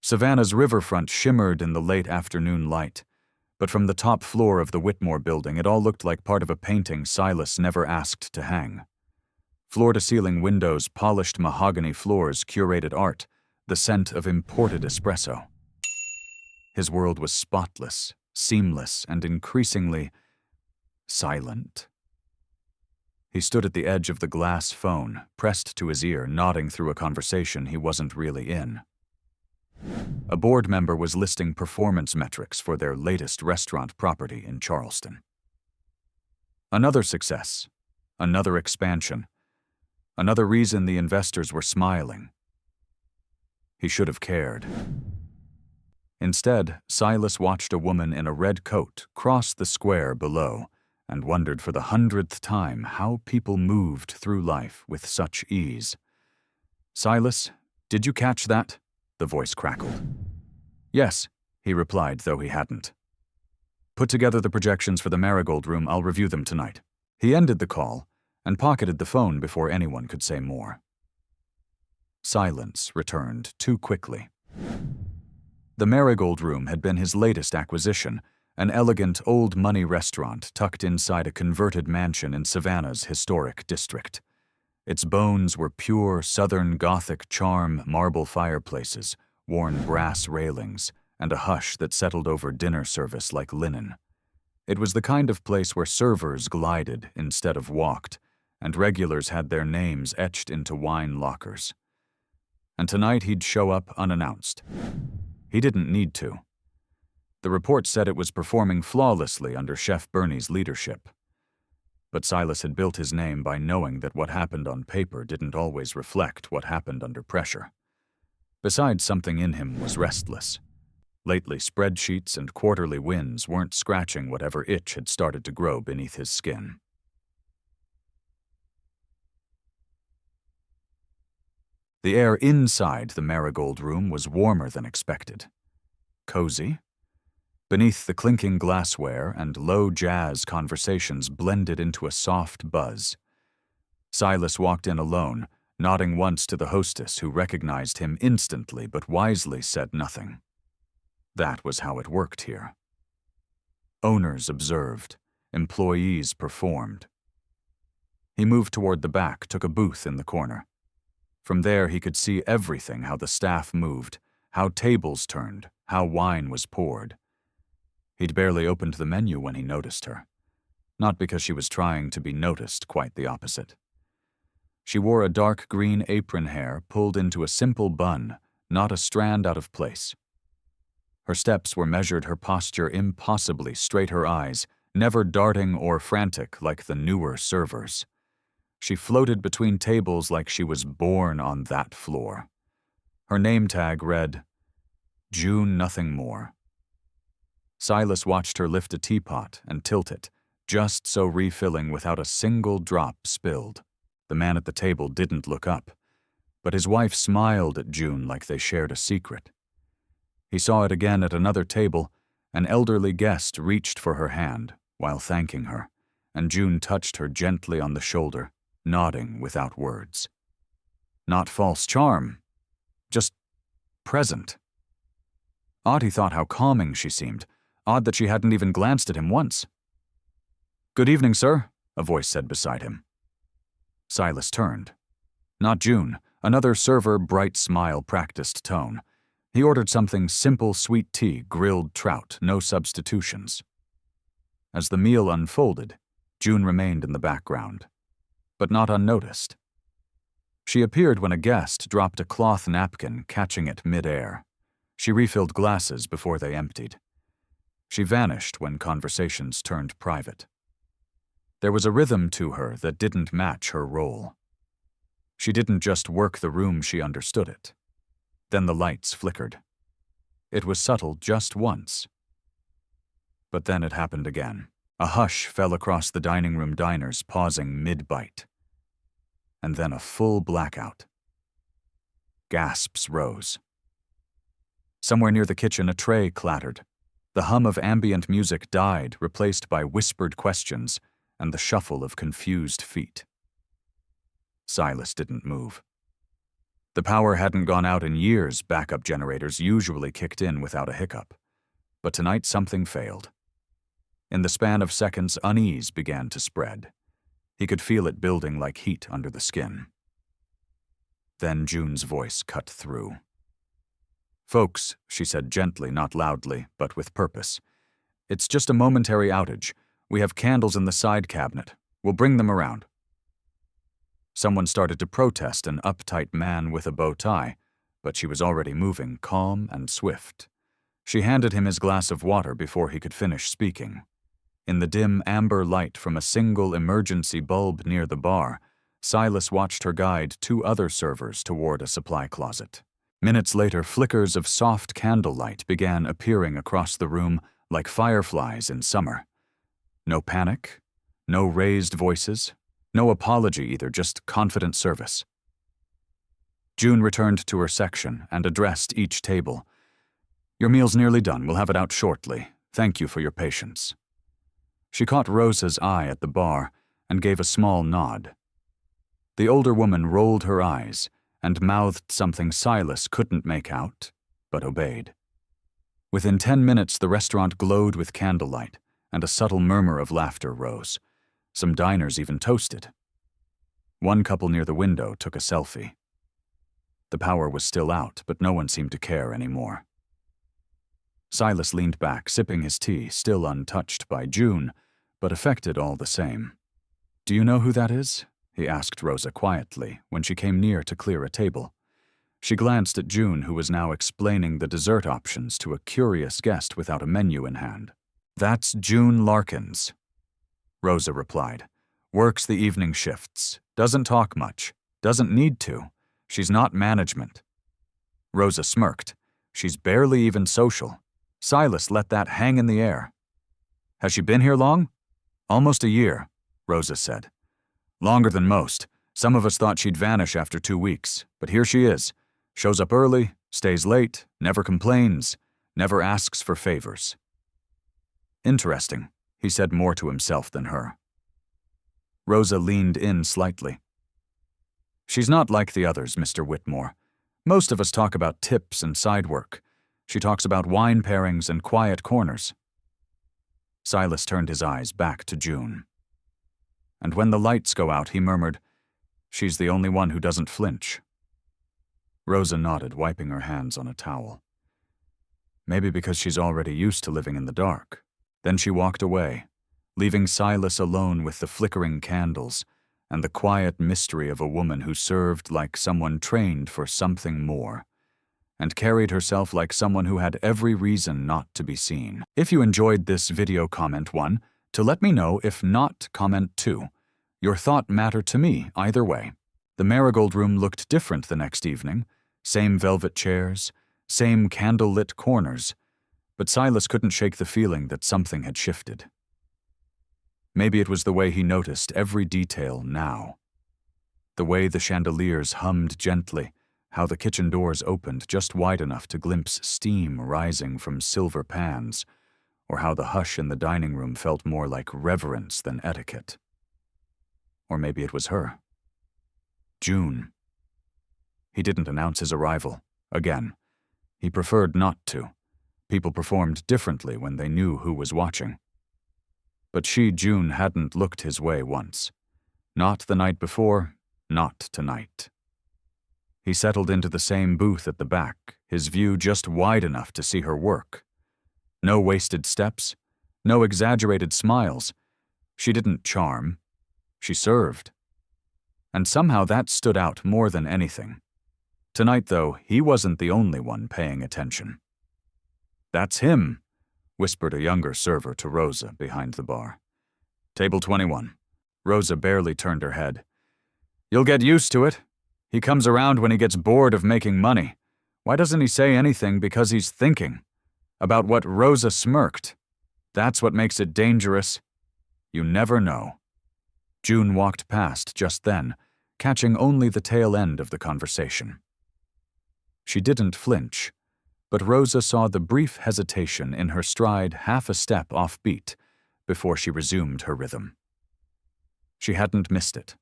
Savannah's riverfront shimmered in the late afternoon light, but from the top floor of the Whitmore building it all looked like part of a painting Silas never asked to hang. Floor-to-ceiling windows, polished mahogany floors, curated art, the scent of imported espresso. His world was spotless, seamless, and increasingly silent. He stood at the edge of the glass phone, pressed to his ear, nodding through a conversation he wasn't really in. A board member was listing performance metrics for their latest restaurant property in Charleston. Another success, another expansion, another reason the investors were smiling. He should have cared. Instead, Silas watched a woman in a red coat cross the square below and wondered for the 100th time how people moved through life with such ease. "Silas, did you catch that?" the voice crackled. "Yes," he replied, though he hadn't. "Put together the projections for the Marigold Room. I'll review them tonight." He ended the call and pocketed the phone before anyone could say more. Silence returned too quickly. The Marigold Room had been his latest acquisition, an elegant old-money restaurant tucked inside a converted mansion in Savannah's historic district. Its bones were pure Southern Gothic charm, marble fireplaces, worn brass railings, and a hush that settled over dinner service like linen. It was the kind of place where servers glided instead of walked, and regulars had their names etched into wine lockers. And tonight he'd show up unannounced. He didn't need to. The report said it was performing flawlessly under Chef Bernie's leadership. But Silas had built his name by knowing that what happened on paper didn't always reflect what happened under pressure. Besides, something in him was restless. Lately, spreadsheets and quarterly wins weren't scratching whatever itch had started to grow beneath his skin. The air inside the Marigold Room was warmer than expected. Cozy. Beneath the clinking glassware and low jazz, conversations blended into a soft buzz. Silas walked in alone, nodding once to the hostess who recognized him instantly but wisely said nothing. That was how it worked here. Owners observed, employees performed. He moved toward the back, took a booth in the corner. From there he could see everything, how the staff moved, how tables turned, how wine was poured. He'd barely opened the menu when he noticed her. Not because she was trying to be noticed, quite the opposite. She wore a dark green apron hair pulled into a simple bun, not a strand out of place. Her steps were measured, her posture impossibly straight, her eyes never darting or frantic like the newer servers. She floated between tables like she was born on that floor. Her name tag read, "June Nothing More." Silas watched her lift a teapot and tilt it, just so refilling without a single drop spilled. The man at the table didn't look up, but his wife smiled at June like they shared a secret. He saw it again at another table. An elderly guest reached for her hand while thanking her, and June touched her gently on the shoulder, nodding without words. Not false charm, just present. Odd, he thought, how calming she seemed. Odd that she hadn't even glanced at him once. "Good evening, sir," a voice said beside him. Silas turned. Not June, another server, bright smile, practiced tone. He ordered something simple, sweet tea, grilled trout, no substitutions. As the meal unfolded, June remained in the background, but not unnoticed. She appeared when a guest dropped a cloth napkin, catching it mid-air. She refilled glasses before they emptied. She vanished when conversations turned private. There was a rhythm to her that didn't match her role. She didn't just work the room, she understood it. Then the lights flickered. It was subtle just once. But then it happened again. A hush fell across the dining room diners, pausing mid-bite. And then a full blackout. Gasps rose. Somewhere near the kitchen, a tray clattered. The hum of ambient music died, replaced by whispered questions and the shuffle of confused feet. Silas didn't move. The power hadn't gone out in years. Backup generators usually kicked in without a hiccup. But tonight something failed. In the span of seconds, unease began to spread. He could feel it building like heat under the skin. Then June's voice cut through. "Folks," she said gently, not loudly, but with purpose. "It's just a momentary outage. We have candles in the side cabinet. We'll bring them around." Someone started to protest, an uptight man with a bow tie, but she was already moving, calm and swift. She handed him his glass of water before he could finish speaking. In the dim amber light from a single emergency bulb near the bar, Silas watched her guide 2 other servers toward a supply closet. Minutes later, flickers of soft candlelight began appearing across the room like fireflies in summer. No panic, no raised voices, no apology either, just confident service. June returned to her section and addressed each table. "Your meal's nearly done. We'll have it out shortly. Thank you for your patience." She caught Rosa's eye at the bar and gave a small nod. The older woman rolled her eyes and mouthed something Silas couldn't make out, but obeyed. Within 10 minutes, the restaurant glowed with candlelight, and a subtle murmur of laughter rose. Some diners even toasted. One couple near the window took a selfie. The power was still out, but no one seemed to care anymore. Silas leaned back, sipping his tea, still untouched by June, but affected all the same. "Do you know who that is?" he asked Rosa quietly when she came near to clear a table. She glanced at June, who was now explaining the dessert options to a curious guest without a menu in hand. "That's June Larkins," Rosa replied. "Works the evening shifts. Doesn't talk much. Doesn't need to. She's not management." Rosa smirked. "She's barely even social." Silas let that hang in the air. "Has she been here long?" "Almost a year," Rosa said. "Longer than most. Some of us thought she'd vanish after 2 weeks, but here she is. Shows up early, stays late, never complains, never asks for favors." "Interesting," he said more to himself than her. Rosa leaned in slightly. "She's not like the others, Mr. Whitmore. Most of us talk about tips and side work. She talks about wine pairings and quiet corners." Silas turned his eyes back to June. "And when the lights go out," he murmured, "she's the only one who doesn't flinch." Rosa nodded, wiping her hands on a towel. "Maybe because she's already used to living in the dark." Then she walked away, leaving Silas alone with the flickering candles and the quiet mystery of a woman who served like someone trained for something more, and carried herself like someone who had every reason not to be seen. If you enjoyed this video, comment 1. To let me know. If not, comment 2. Your thought mattered to me either way. The Marigold Room looked different the next evening. Same velvet chairs, same candle-lit corners, but Silas couldn't shake the feeling that something had shifted. Maybe it was the way he noticed every detail now. The way the chandeliers hummed gently, how the kitchen doors opened just wide enough to glimpse steam rising from silver pans, or how the hush in the dining room felt more like reverence than etiquette. Or maybe it was her. June. He didn't announce his arrival. Again. He preferred not to. People performed differently when they knew who was watching. But she, June, hadn't looked his way once. Not the night before, not tonight. He settled into the same booth at the back, his view just wide enough to see her work. No wasted steps, no exaggerated smiles. She didn't charm. She served. And somehow that stood out more than anything. Tonight, though, he wasn't the only one paying attention. "That's him," whispered a younger server to Rosa behind the bar. "Table 21. Rosa barely turned her head. "You'll get used to it. He comes around when he gets bored of making money. Why doesn't he say anything? Because he's thinking. About what?" Rosa smirked. "That's what makes it dangerous. You never know." June walked past just then, catching only the tail end of the conversation. She didn't flinch, but Rosa saw the brief hesitation in her stride, half a step off beat, before she resumed her rhythm. She hadn't missed it.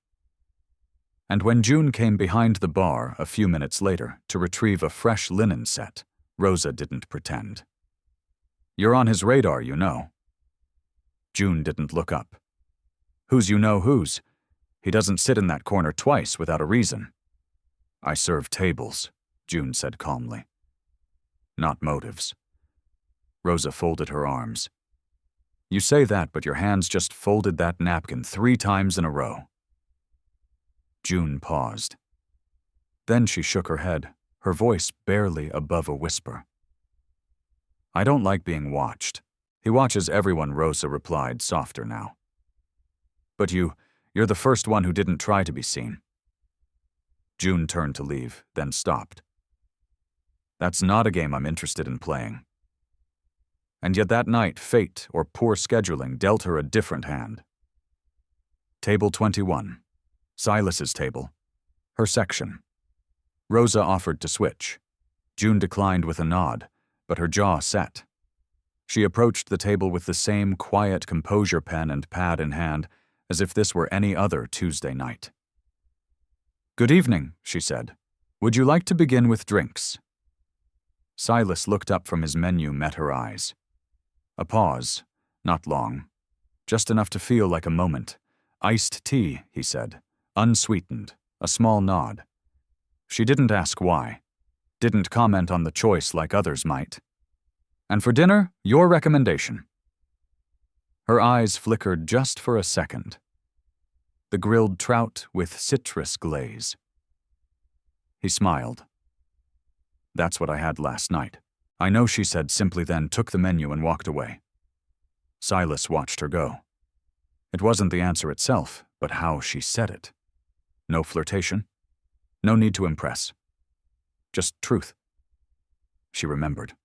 And when June came behind the bar a few minutes later to retrieve a fresh linen set, Rosa didn't pretend. "You're on his radar, you know." June didn't look up. "Who's you know who's? He doesn't sit in that corner twice without a reason." "I serve tables," June said calmly. "Not motives." Rosa folded her arms. "You say that, but your hands just folded that napkin 3 times in a row." June paused. Then she shook her head, her voice barely above a whisper. "I don't like being watched. He watches everyone," Rosa replied, softer now. "But you're the first one who didn't try to be seen." June turned to leave, then stopped. "That's not a game I'm interested in playing." And yet that night, fate or poor scheduling dealt her a different hand. Table 21. Silas's table. Her section. Rosa offered to switch. June declined with a nod, but her jaw set. She approached the table with the same quiet composure, pen and pad in hand, as if this were any other Tuesday night. "Good evening," she said. "Would you like to begin with drinks?" Silas looked up from his menu, met her eyes. A pause, not long, just enough to feel like a moment. "Iced tea," he said, unsweetened, a small nod. She didn't ask why, didn't comment on the choice like others might. "And for dinner, your recommendation." Her eyes flickered just for a second. "The grilled trout with citrus glaze." He smiled. "That's what I had last night." "I know," she said simply, then took the menu and walked away. Silas watched her go. It wasn't the answer itself, but how she said it. No flirtation. No need to impress. Just truth. She remembered.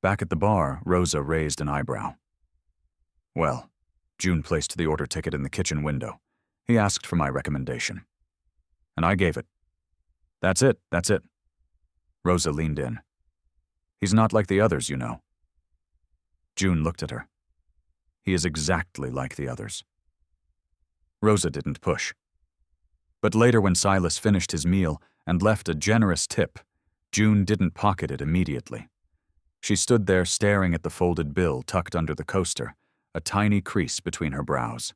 Back at the bar, Rosa raised an eyebrow. "Well," June placed the order ticket in the kitchen window. "He asked for my recommendation. And I gave it." That's it. Rosa leaned in. "He's not like the others, you know." June looked at her. "He is exactly like the others." Rosa didn't push. But later, when Silas finished his meal and left a generous tip, June didn't pocket it immediately. She stood there staring at the folded bill tucked under the coaster, a tiny crease between her brows.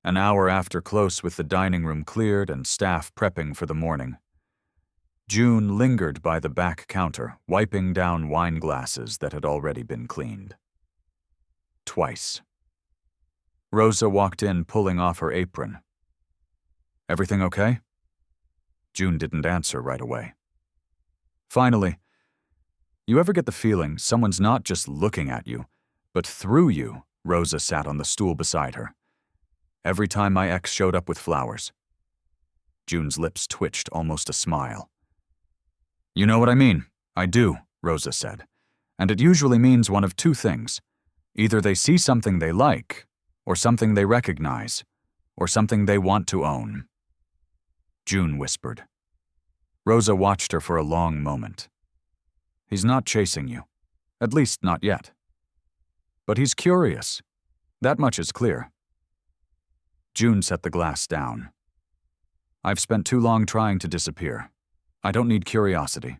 An hour after, close with the dining room cleared and staff prepping for the morning, June lingered by the back counter, wiping down wine glasses that had already been cleaned. Twice. Rosa walked in, pulling off her apron. "Everything okay?" June didn't answer right away. Finally, "You ever get the feeling someone's not just looking at you, but through you?" Rosa sat on the stool beside her. "Every time my ex showed up with flowers." June's lips twitched, almost a smile. "You know what I mean." "I do," Rosa said. "And it usually means one of 2 things. Either they see something they like, or something they recognize, or something they want to own." June whispered. Rosa watched her for a long moment. "He's not chasing you. At least not yet. But he's curious. That much is clear." June set the glass down. "I've spent too long trying to disappear. I don't need curiosity."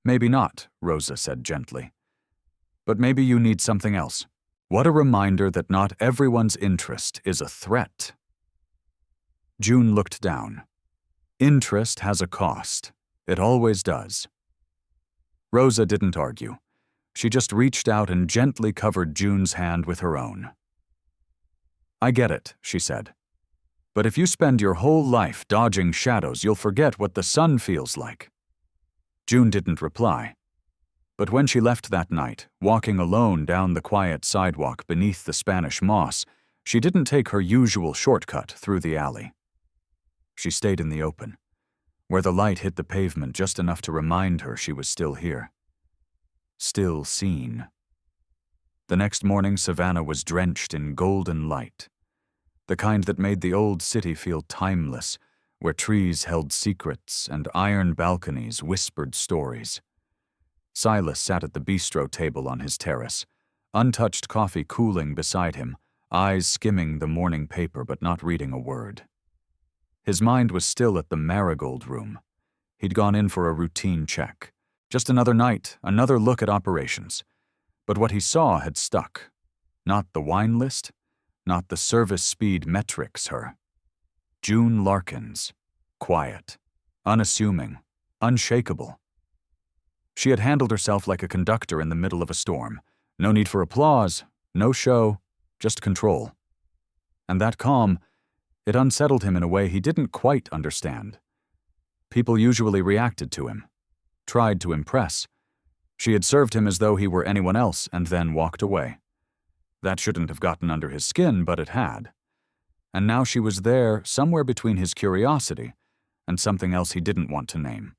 "Maybe not," Rosa said gently. "But maybe you need something else. What a reminder that not everyone's interest is a threat." June looked down. Interest has a cost. It always does. Rosa didn't argue. She just reached out and gently covered June's hand with her own. "I get it," she said. "But if you spend your whole life dodging shadows, you'll forget what the sun feels like." June didn't reply. But when she left that night, walking alone down the quiet sidewalk beneath the Spanish moss, she didn't take her usual shortcut through the alley. She stayed in the open, where the light hit the pavement just enough to remind her she was still here. Still seen. The next morning, Savannah was drenched in golden light, the kind that made the old city feel timeless, where trees held secrets and iron balconies whispered stories. Silas sat at the bistro table on his terrace, untouched coffee cooling beside him, eyes skimming the morning paper but not reading a word. His mind was still at the Marigold Room. He'd gone in for a routine check. Just another night, another look at operations. But what he saw had stuck. Not the wine list, not the service speed metrics, her. June Larkins. Quiet, unassuming, unshakable. She had handled herself like a conductor in the middle of a storm. No need for applause, no show, just control. And that calm, it unsettled him in a way he didn't quite understand. People usually reacted to him, tried to impress. She had served him as though he were anyone else and then walked away. That shouldn't have gotten under his skin, but it had. And now she was there somewhere between his curiosity and something else he didn't want to name.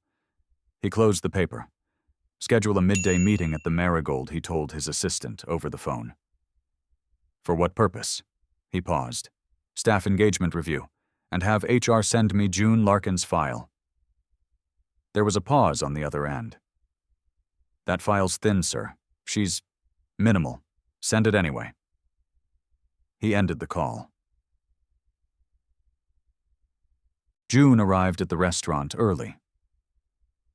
He closed the paper. Schedule a midday meeting at the Marigold, he told his assistant over the phone. For what purpose? He paused. Staff engagement review, and have HR send me June Larkin's file. There was a pause on the other end. That file's thin, sir. She's minimal. Send it anyway. He ended the call. June arrived at the restaurant early.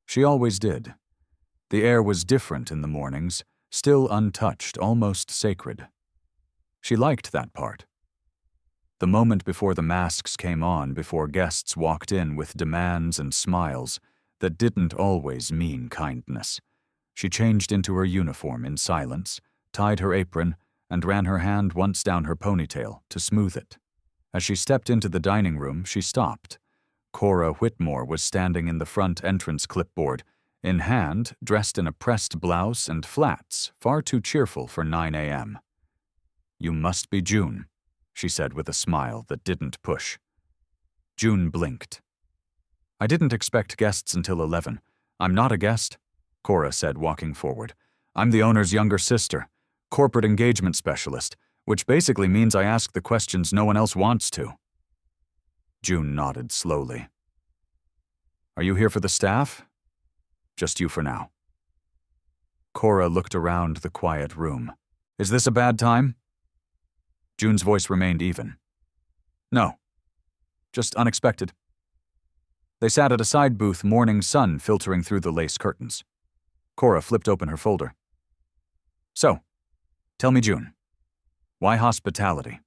She always did. The air was different in the mornings, still untouched, almost sacred. She liked that part. The moment before the masks came on, before guests walked in with demands and smiles that didn't always mean kindness. She changed into her uniform in silence, tied her apron, and ran her hand once down her ponytail to smooth it. As she stepped into the dining room, she stopped. Cora Whitmore was standing in the front entrance clipboard, in hand, dressed in a pressed blouse and flats, far too cheerful for 9 a.m. You must be June, she said with a smile that didn't push. June blinked. I didn't expect guests until 11. I'm not a guest, Cora said, walking forward. I'm the owner's younger sister, corporate engagement specialist, which basically means I ask the questions no one else wants to. June nodded slowly. Are you here for the staff? Just you for now. Cora looked around the quiet room. Is this a bad time? June's voice remained even. No. Just unexpected. They sat at a side booth, morning sun filtering through the lace curtains. Cora flipped open her folder. So, tell me, June, why hospitality?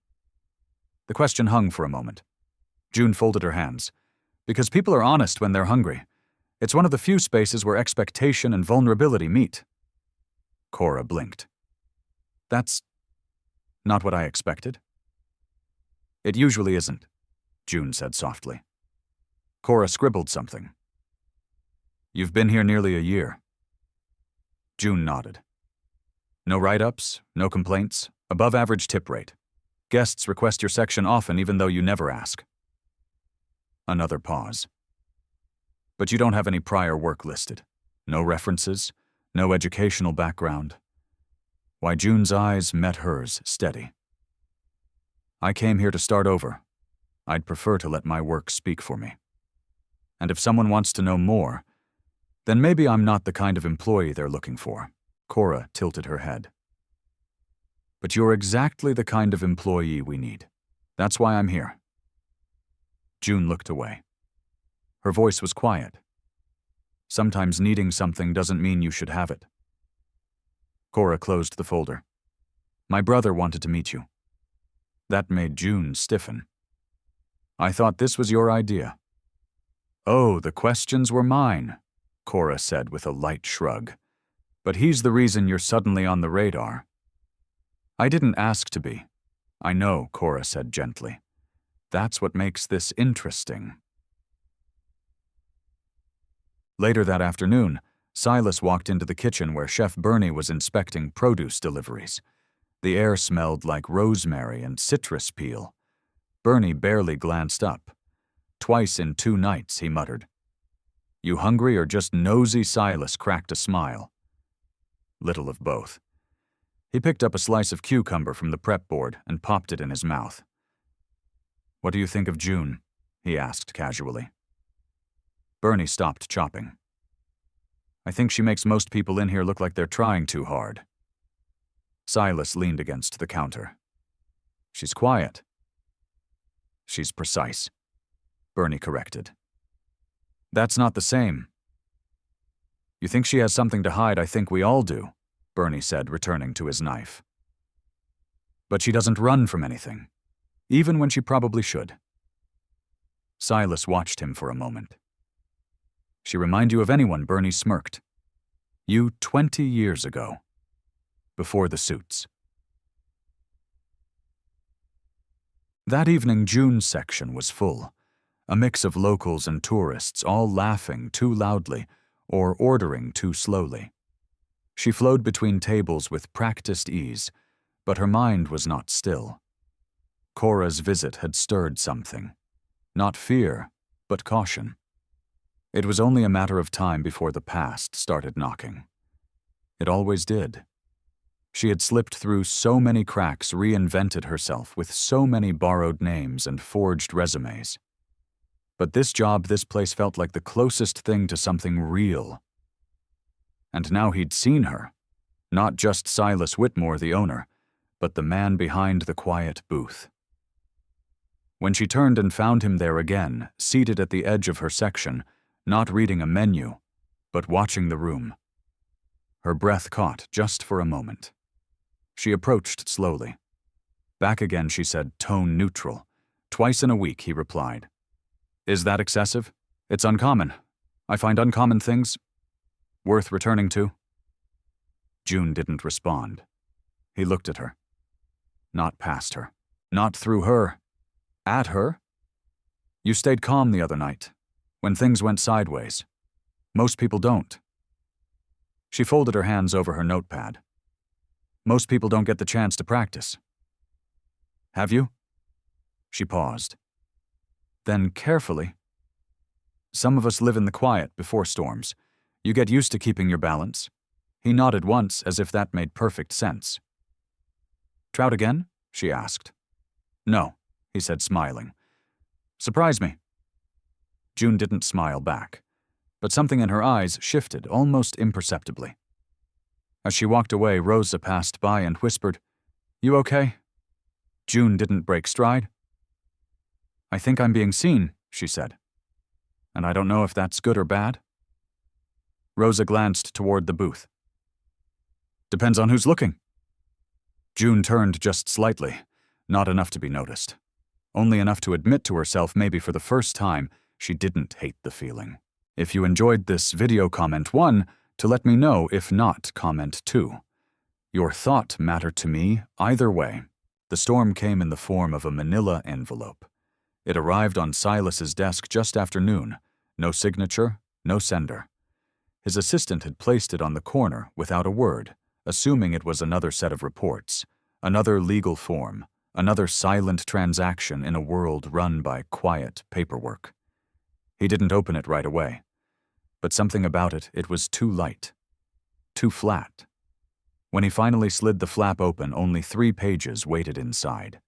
The question hung for a moment. June folded her hands. Because people are honest when they're hungry. It's one of the few spaces where expectation and vulnerability meet. Cora blinked. That's not what I expected. It usually isn't, June said softly. Cora scribbled something. You've been here nearly a year. June nodded. No write-ups, no complaints, above-average tip rate. Guests request your section often even though you never ask. Another pause. But you don't have any prior work listed. No references, no educational background. Why, June's eyes met hers, steady. I came here to start over. I'd prefer to let my work speak for me. And if someone wants to know more, then maybe I'm not the kind of employee they're looking for. Cora tilted her head. But you're exactly the kind of employee we need. That's why I'm here. June looked away. Her voice was quiet. Sometimes needing something doesn't mean you should have it. Cora closed the folder. My brother wanted to meet you. That made June stiffen. I thought this was your idea. Oh, the questions were mine, Cora said with a light shrug. But he's the reason you're suddenly on the radar. I didn't ask to be. I know, Cora said gently. That's what makes this interesting. Later that afternoon, Silas walked into the kitchen where Chef Bernie was inspecting produce deliveries. The air smelled like rosemary and citrus peel. Bernie barely glanced up. Twice in 2 nights, he muttered. You hungry or just nosy? Silas cracked a smile. Little of both. He picked up a slice of cucumber from the prep board and popped it in his mouth. What do you think of June? He asked casually. Bernie stopped chopping. I think she makes most people in here look like they're trying too hard. Silas leaned against the counter. She's quiet. She's precise, Bernie corrected. That's not the same. You think she has something to hide? I think we all do, Bernie said, returning to his knife. But she doesn't run from anything, even when she probably should. Silas watched him for a moment. She remind you of anyone? Bernie smirked. You 20 years ago, before the suits. That evening, June's section was full, a mix of locals and tourists, all laughing too loudly or ordering too slowly. She flowed between tables with practiced ease, but her mind was not still. Cora's visit had stirred something. Not fear, but caution. It was only a matter of time before the past started knocking. It always did. She had slipped through so many cracks, reinvented herself with so many borrowed names and forged resumes. But this job, this place felt like the closest thing to something real. And now he'd seen her. Not just Silas Whitmore, the owner, but the man behind the quiet booth. When she turned and found him there again, seated at the edge of her section, not reading a menu, but watching the room. Her breath caught just for a moment. She approached slowly. Back again, she said, tone neutral. Twice in a week, he replied. Is that excessive? It's uncommon. I find uncommon things worth returning to. June didn't respond. He looked at her. Not past her. Not through her. At her? You stayed calm the other night, when things went sideways. Most people don't. She folded her hands over her notepad. Most people don't get the chance to practice. Have you? She paused. Then carefully. Some of us live in the quiet before storms. You get used to keeping your balance. He nodded once as if that made perfect sense. Trout again? She asked. No, he said, smiling. Surprise me. June didn't smile back, but something in her eyes shifted almost imperceptibly. As she walked away, Rosa passed by and whispered, You okay? June didn't break stride. I think I'm being seen, she said. And I don't know if that's good or bad. Rosa glanced toward the booth. Depends on who's looking. June turned just slightly, not enough to be noticed. Only enough to admit to herself, maybe for the first time, she didn't hate the feeling. If you enjoyed this video, comment 1 to let me know. If not, comment 2. Your thought mattered to me either way. The storm came in the form of a manila envelope. It arrived on Silas's desk just after noon. No signature, no sender. His assistant had placed it on the corner without a word, assuming it was another set of reports, another legal form, another silent transaction in a world run by quiet paperwork. He didn't open it right away, but something about it, it was too light, too flat. When he finally slid the flap open, only 3 pages waited inside.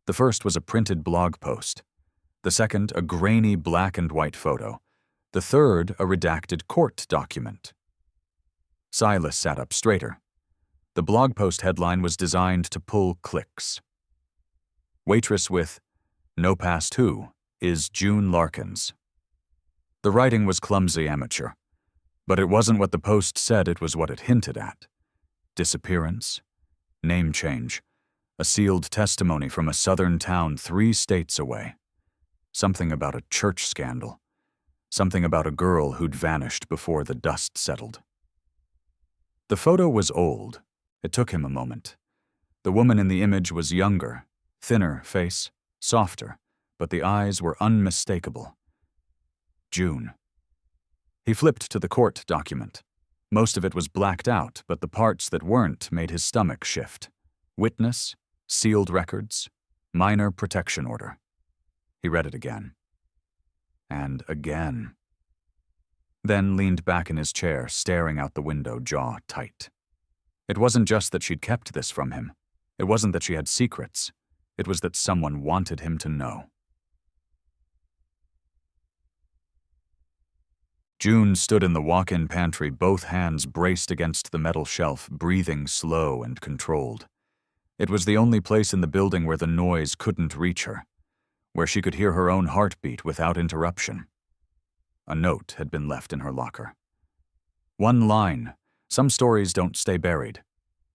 The first was a printed blog post. The second, a grainy black and white photo. The third, a redacted court document. Silas sat up straighter. The blog post headline was designed to pull clicks. Waitress with No Past Who is June Larkins. The writing was clumsy amateur, but it wasn't what the post said, it was what it hinted at. Disappearance, name change, a sealed testimony from a southern town 3 states away. Something about a church scandal. Something about a girl who'd vanished before the dust settled. The photo was old. It took him a moment. The woman in the image was younger, thinner face, softer, but the eyes were unmistakable. June. He flipped to the court document. Most of it was blacked out, but the parts that weren't made his stomach shift. Witness, sealed records, minor protection order. He read it again. And again. Then leaned back in his chair, staring out the window, jaw tight. It wasn't just that she'd kept this from him. It wasn't that she had secrets. It was that someone wanted him to know. June stood in the walk-in pantry, both hands braced against the metal shelf, breathing slow and controlled. It was the only place in the building where the noise couldn't reach her, where she could hear her own heartbeat without interruption. A note had been left in her locker. One line: some stories don't stay buried.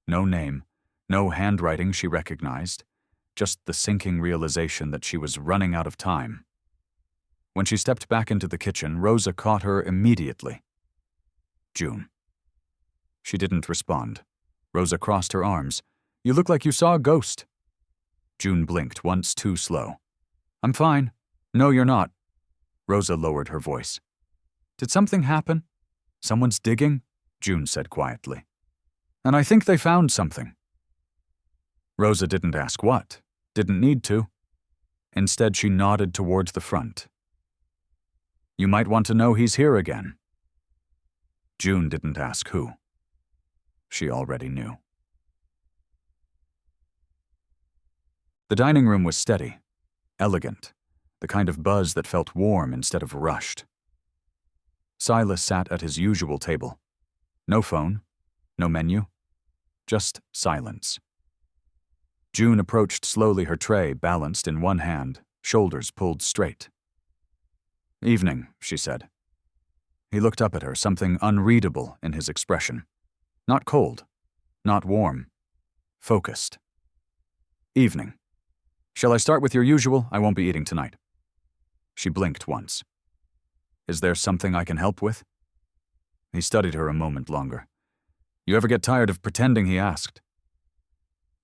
No name, no handwriting she recognized, just the sinking realization that she was running out of time. When she stepped back into the kitchen, Rosa caught her immediately. June. She didn't respond. Rosa crossed her arms. "You look like you saw a ghost." June blinked once too slow. "I'm fine." "No, you're not." Rosa lowered her voice. "Did something happen?" "Someone's digging," June said quietly. "And I think they found something." Rosa didn't ask what, didn't need to. Instead, she nodded toward the front. "You might want to know he's here again." June didn't ask who. She already knew. The dining room was steady, elegant, the kind of buzz that felt warm instead of rushed. Silas sat at his usual table. No phone, no menu, just silence. June approached slowly, her tray balanced in one hand, shoulders pulled straight. "Evening," she said. He looked up at her, something unreadable in his expression. Not cold, not warm, focused. "Evening. Shall I start with your usual? I won't be eating tonight." She blinked once. "Is there something I can help with?" He studied her a moment longer. "You ever get tired of pretending?" he asked.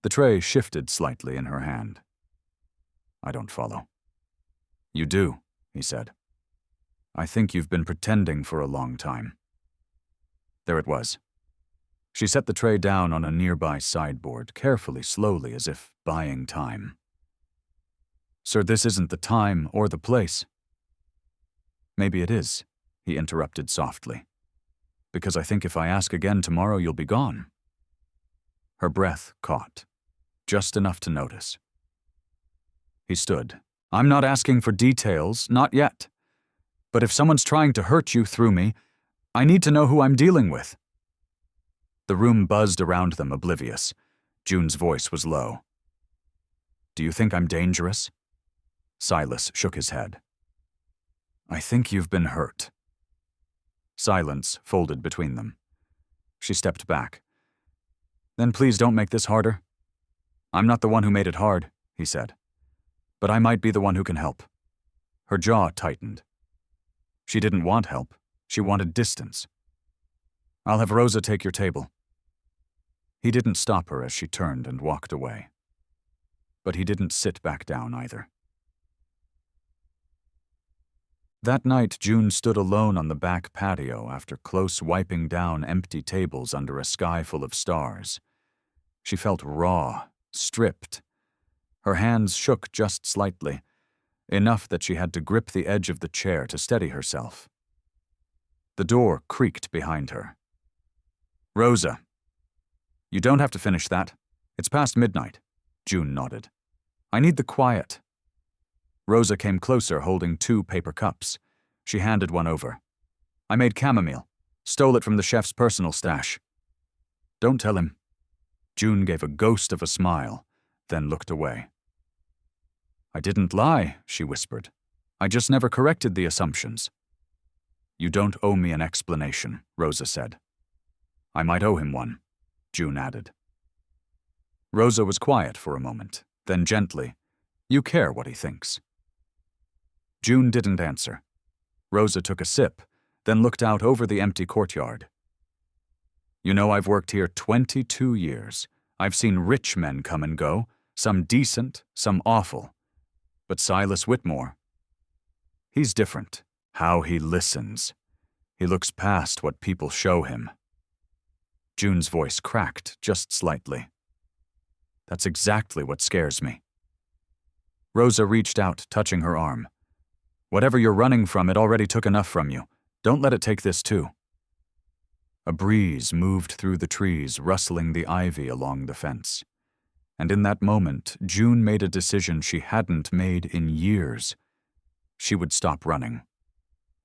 The tray shifted slightly in her hand. "I don't follow." "You do," he said. "I think you've been pretending for a long time." There it was. She set the tray down on a nearby sideboard, carefully, slowly, as if buying time. "Sir, this isn't the time or the place." "Maybe it is," he interrupted softly. "Because I think if I ask again tomorrow, you'll be gone." Her breath caught, just enough to notice. He stood. "I'm not asking for details, not yet. But if someone's trying to hurt you through me, I need to know who I'm dealing with." The room buzzed around them, oblivious. June's voice was low. "Do you think I'm dangerous?" Silas shook his head. "I think you've been hurt." Silence folded between them. She stepped back. "Then please don't make this harder." "I'm not the one who made it hard," he said. "But I might be the one who can help." Her jaw tightened. She didn't want help. She wanted distance. "I'll have Rosa take your table." He didn't stop her as she turned and walked away. But he didn't sit back down either. That night, June stood alone on the back patio after close wiping down empty tables under a sky full of stars. She felt raw, stripped. Her hands shook just slightly, enough that she had to grip the edge of the chair to steady herself. The door creaked behind her. "Rosa." "You don't have to finish that. It's past midnight." June nodded. "I need the quiet." Rosa came closer, holding 2 paper cups. She handed one over. "I made chamomile. Stole it from the chef's personal stash." "Don't tell him." June gave a ghost of a smile, then looked away. "I didn't lie," she whispered. "I just never corrected the assumptions." "You don't owe me an explanation," Rosa said. "I might owe him one," June added. Rosa was quiet for a moment, then gently, "You care what he thinks." June didn't answer. Rosa took a sip, then looked out over the empty courtyard. "You know, I've worked here 22 years. I've seen rich men come and go, some decent, some awful. But Silas Whitmore, he's different. How he listens. He looks past what people show him." June's voice cracked just slightly. "That's exactly what scares me." Rosa reached out, touching her arm. "Whatever you're running from, it already took enough from you. Don't let it take this too." A breeze moved through the trees, rustling the ivy along the fence. And in that moment, June made a decision she hadn't made in years. She would stop running.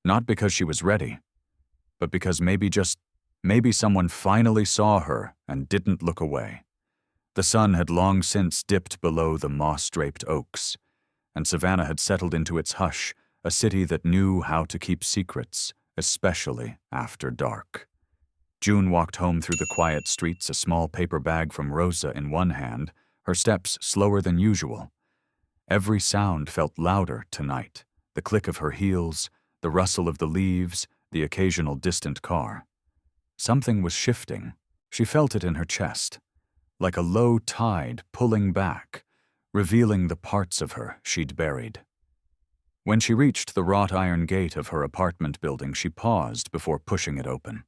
Not because she was ready, but because maybe someone finally saw her and didn't look away. The sun had long since dipped below the moss-draped oaks, and Savannah had settled into its hush, a city that knew how to keep secrets, especially after dark. June walked home through the quiet streets, a small paper bag from Rosa in one hand, her steps slower than usual. Every sound felt louder tonight, the click of her heels, the rustle of the leaves, the occasional distant car. Something was shifting. She felt it in her chest, like a low tide pulling back, revealing the parts of her she'd buried. When she reached the wrought iron gate of her apartment building, she paused before pushing it open.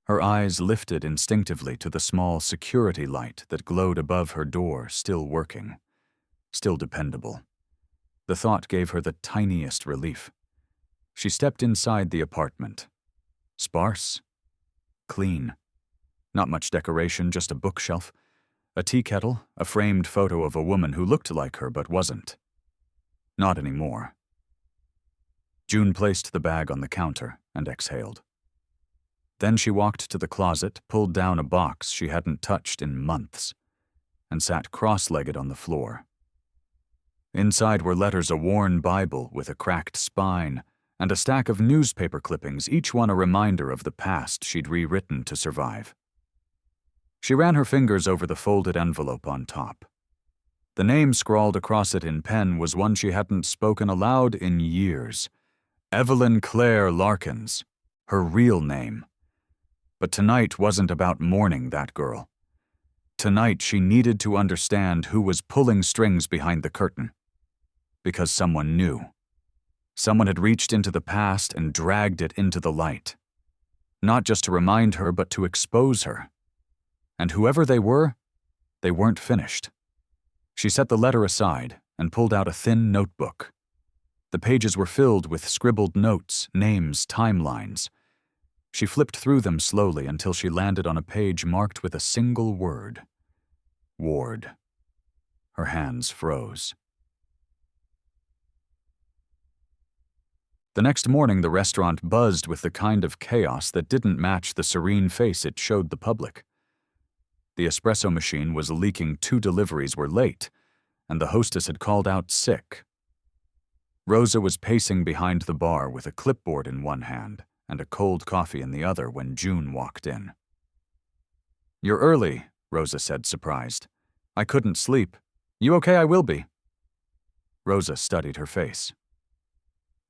Her eyes lifted instinctively to the small security light that glowed above her door, still working, still dependable. The thought gave her the tiniest relief. She stepped inside the apartment. Sparse, clean. Not much decoration, just a bookshelf, a tea kettle, a framed photo of a woman who looked like her but wasn't. Not anymore. June placed the bag on the counter and exhaled. Then she walked to the closet, pulled down a box she hadn't touched in months, and sat cross-legged on the floor. Inside were letters, a worn Bible with a cracked spine, and a stack of newspaper clippings, each one a reminder of the past she'd rewritten to survive. She ran her fingers over the folded envelope on top. The name scrawled across it in pen was one she hadn't spoken aloud in years. Evelyn Claire Larkins, her real name. But tonight wasn't about mourning that girl. Tonight she needed to understand who was pulling strings behind the curtain. Because someone knew. Someone had reached into the past and dragged it into the light. Not just to remind her, but to expose her. And whoever they weren't finished. She set the letter aside and pulled out a thin notebook. The pages were filled with scribbled notes, names, timelines. She flipped through them slowly until she landed on a page marked with a single word. Ward. Her hands froze. The next morning, the restaurant buzzed with the kind of chaos that didn't match the serene face it showed the public. The espresso machine was leaking, 2 deliveries were late, and the hostess had called out sick. Rosa was pacing behind the bar with a clipboard in one hand and a cold coffee in the other when June walked in. "You're early," Rosa said, surprised. "I couldn't sleep. You okay? I will be." Rosa studied her face.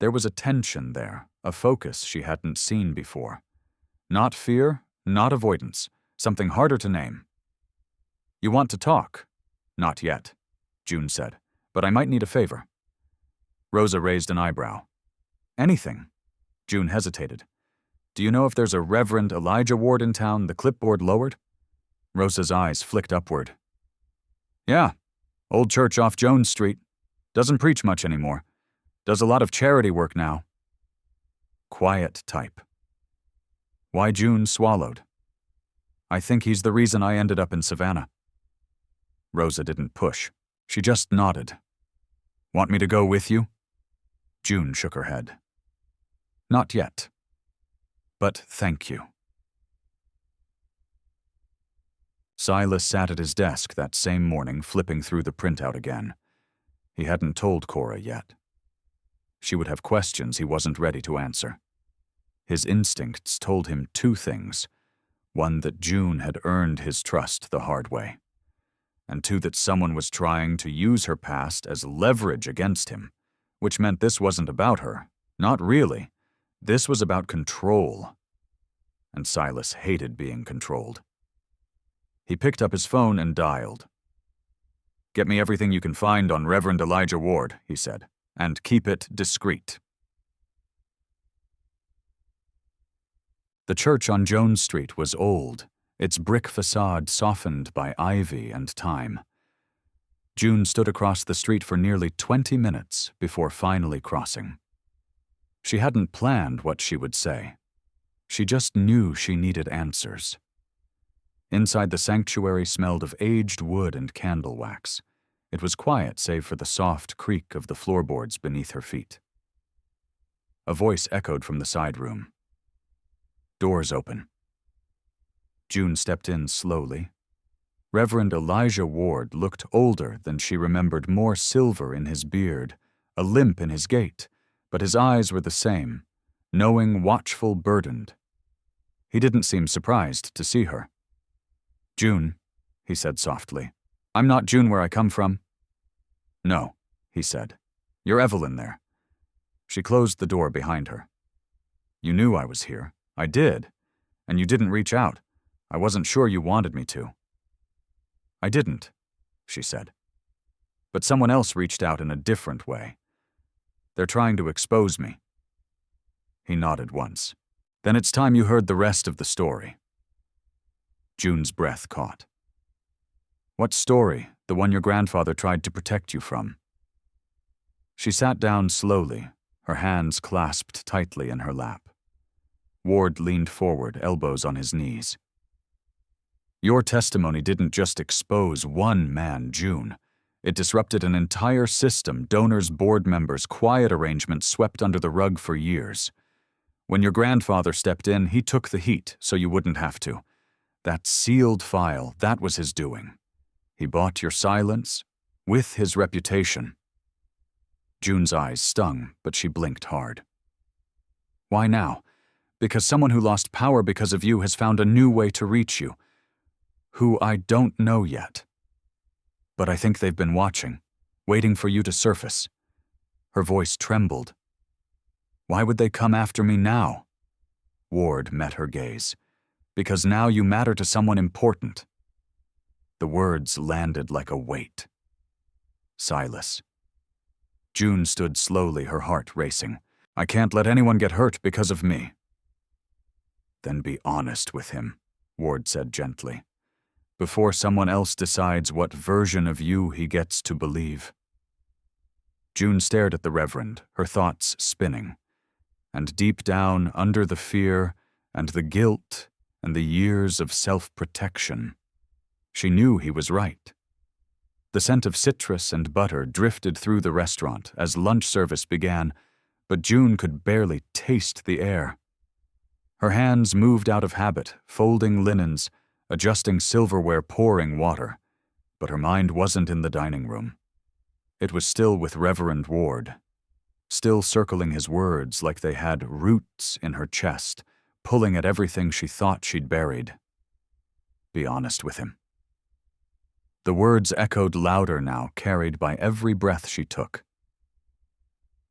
There was a tension there, a focus she hadn't seen before. Not fear, not avoidance, something harder to name. "You want to talk?" "Not yet," June said, "but I might need a favor." Rosa raised an eyebrow. "Anything." June hesitated. "Do you know if there's a Reverend Elijah Ward in town?" The clipboard lowered. Rosa's eyes flicked upward. "Yeah, old church off Jones Street. Doesn't preach much anymore. Does a lot of charity work now." Quiet type. Why June swallowed. "I think he's the reason I ended up in Savannah." Rosa didn't push. She just nodded. "Want me to go with you?" June shook her head. "Not yet. But thank you." Silas sat at his desk that same morning, flipping through the printout again. He hadn't told Cora yet. She would have questions he wasn't ready to answer. His instincts told him 2 things. 1, that June had earned his trust the hard way. And 2, that someone was trying to use her past as leverage against him, which meant this wasn't about her. Not really. This was about control. And Silas hated being controlled. He picked up his phone and dialed. "Get me everything you can find on Reverend Elijah Ward," he said, "and keep it discreet." The church on Jones Street was old, its brick facade softened by ivy and time. June stood across the street for nearly 20 minutes before finally crossing. She hadn't planned what she would say. She just knew she needed answers. Inside the sanctuary smelled of aged wood and candle wax. It was quiet save for the soft creak of the floorboards beneath her feet. A voice echoed from the side room. "Doors open." June stepped in slowly, Reverend Elijah Ward looked older than she remembered, more silver in his beard, a limp in his gait, but his eyes were the same, knowing, watchful, burdened. He didn't seem surprised to see her. "June," he said softly. "I'm not June where I come from." "No," he said. "You're Evelyn there." She closed the door behind her. "You knew I was here." "I did. And you didn't reach out. I wasn't sure you wanted me to." "I didn't," she said. "But someone else reached out in a different way. They're trying to expose me." He nodded once. "Then it's time you heard the rest of the story." June's breath caught. "What story? The one your grandfather tried to protect you from?" She sat down slowly, her hands clasped tightly in her lap. Ward leaned forward, elbows on his knees. "Your testimony didn't just expose one man, June. It disrupted an entire system, donors, board members, quiet arrangements swept under the rug for years. When your grandfather stepped in, he took the heat so you wouldn't have to. That sealed file, that was his doing. He bought your silence with his reputation." June's eyes stung, but she blinked hard. "Why now? Because someone who lost power because of you has found a new way to reach you, who I don't know yet. But I think they've been watching, waiting for you to surface." Her voice trembled. "Why would they come after me now?" Ward met her gaze. "Because now you matter to someone important." The words landed like a weight. Silas. June stood slowly, her heart racing. "I can't let anyone get hurt because of me." "Then be honest with him," Ward said gently, "before someone else decides what version of you he gets to believe." June stared at the Reverend, her thoughts spinning. And deep down, under the fear and the guilt and the years of self-protection, she knew he was right. The scent of citrus and butter drifted through the restaurant as lunch service began, but June could barely taste the air. Her hands moved out of habit, folding linens, adjusting silverware, pouring water, but her mind wasn't in the dining room. It was still with Reverend Ward, still circling his words like they had roots in her chest, pulling at everything she thought she'd buried. Be honest with him. The words echoed louder now, carried by every breath she took.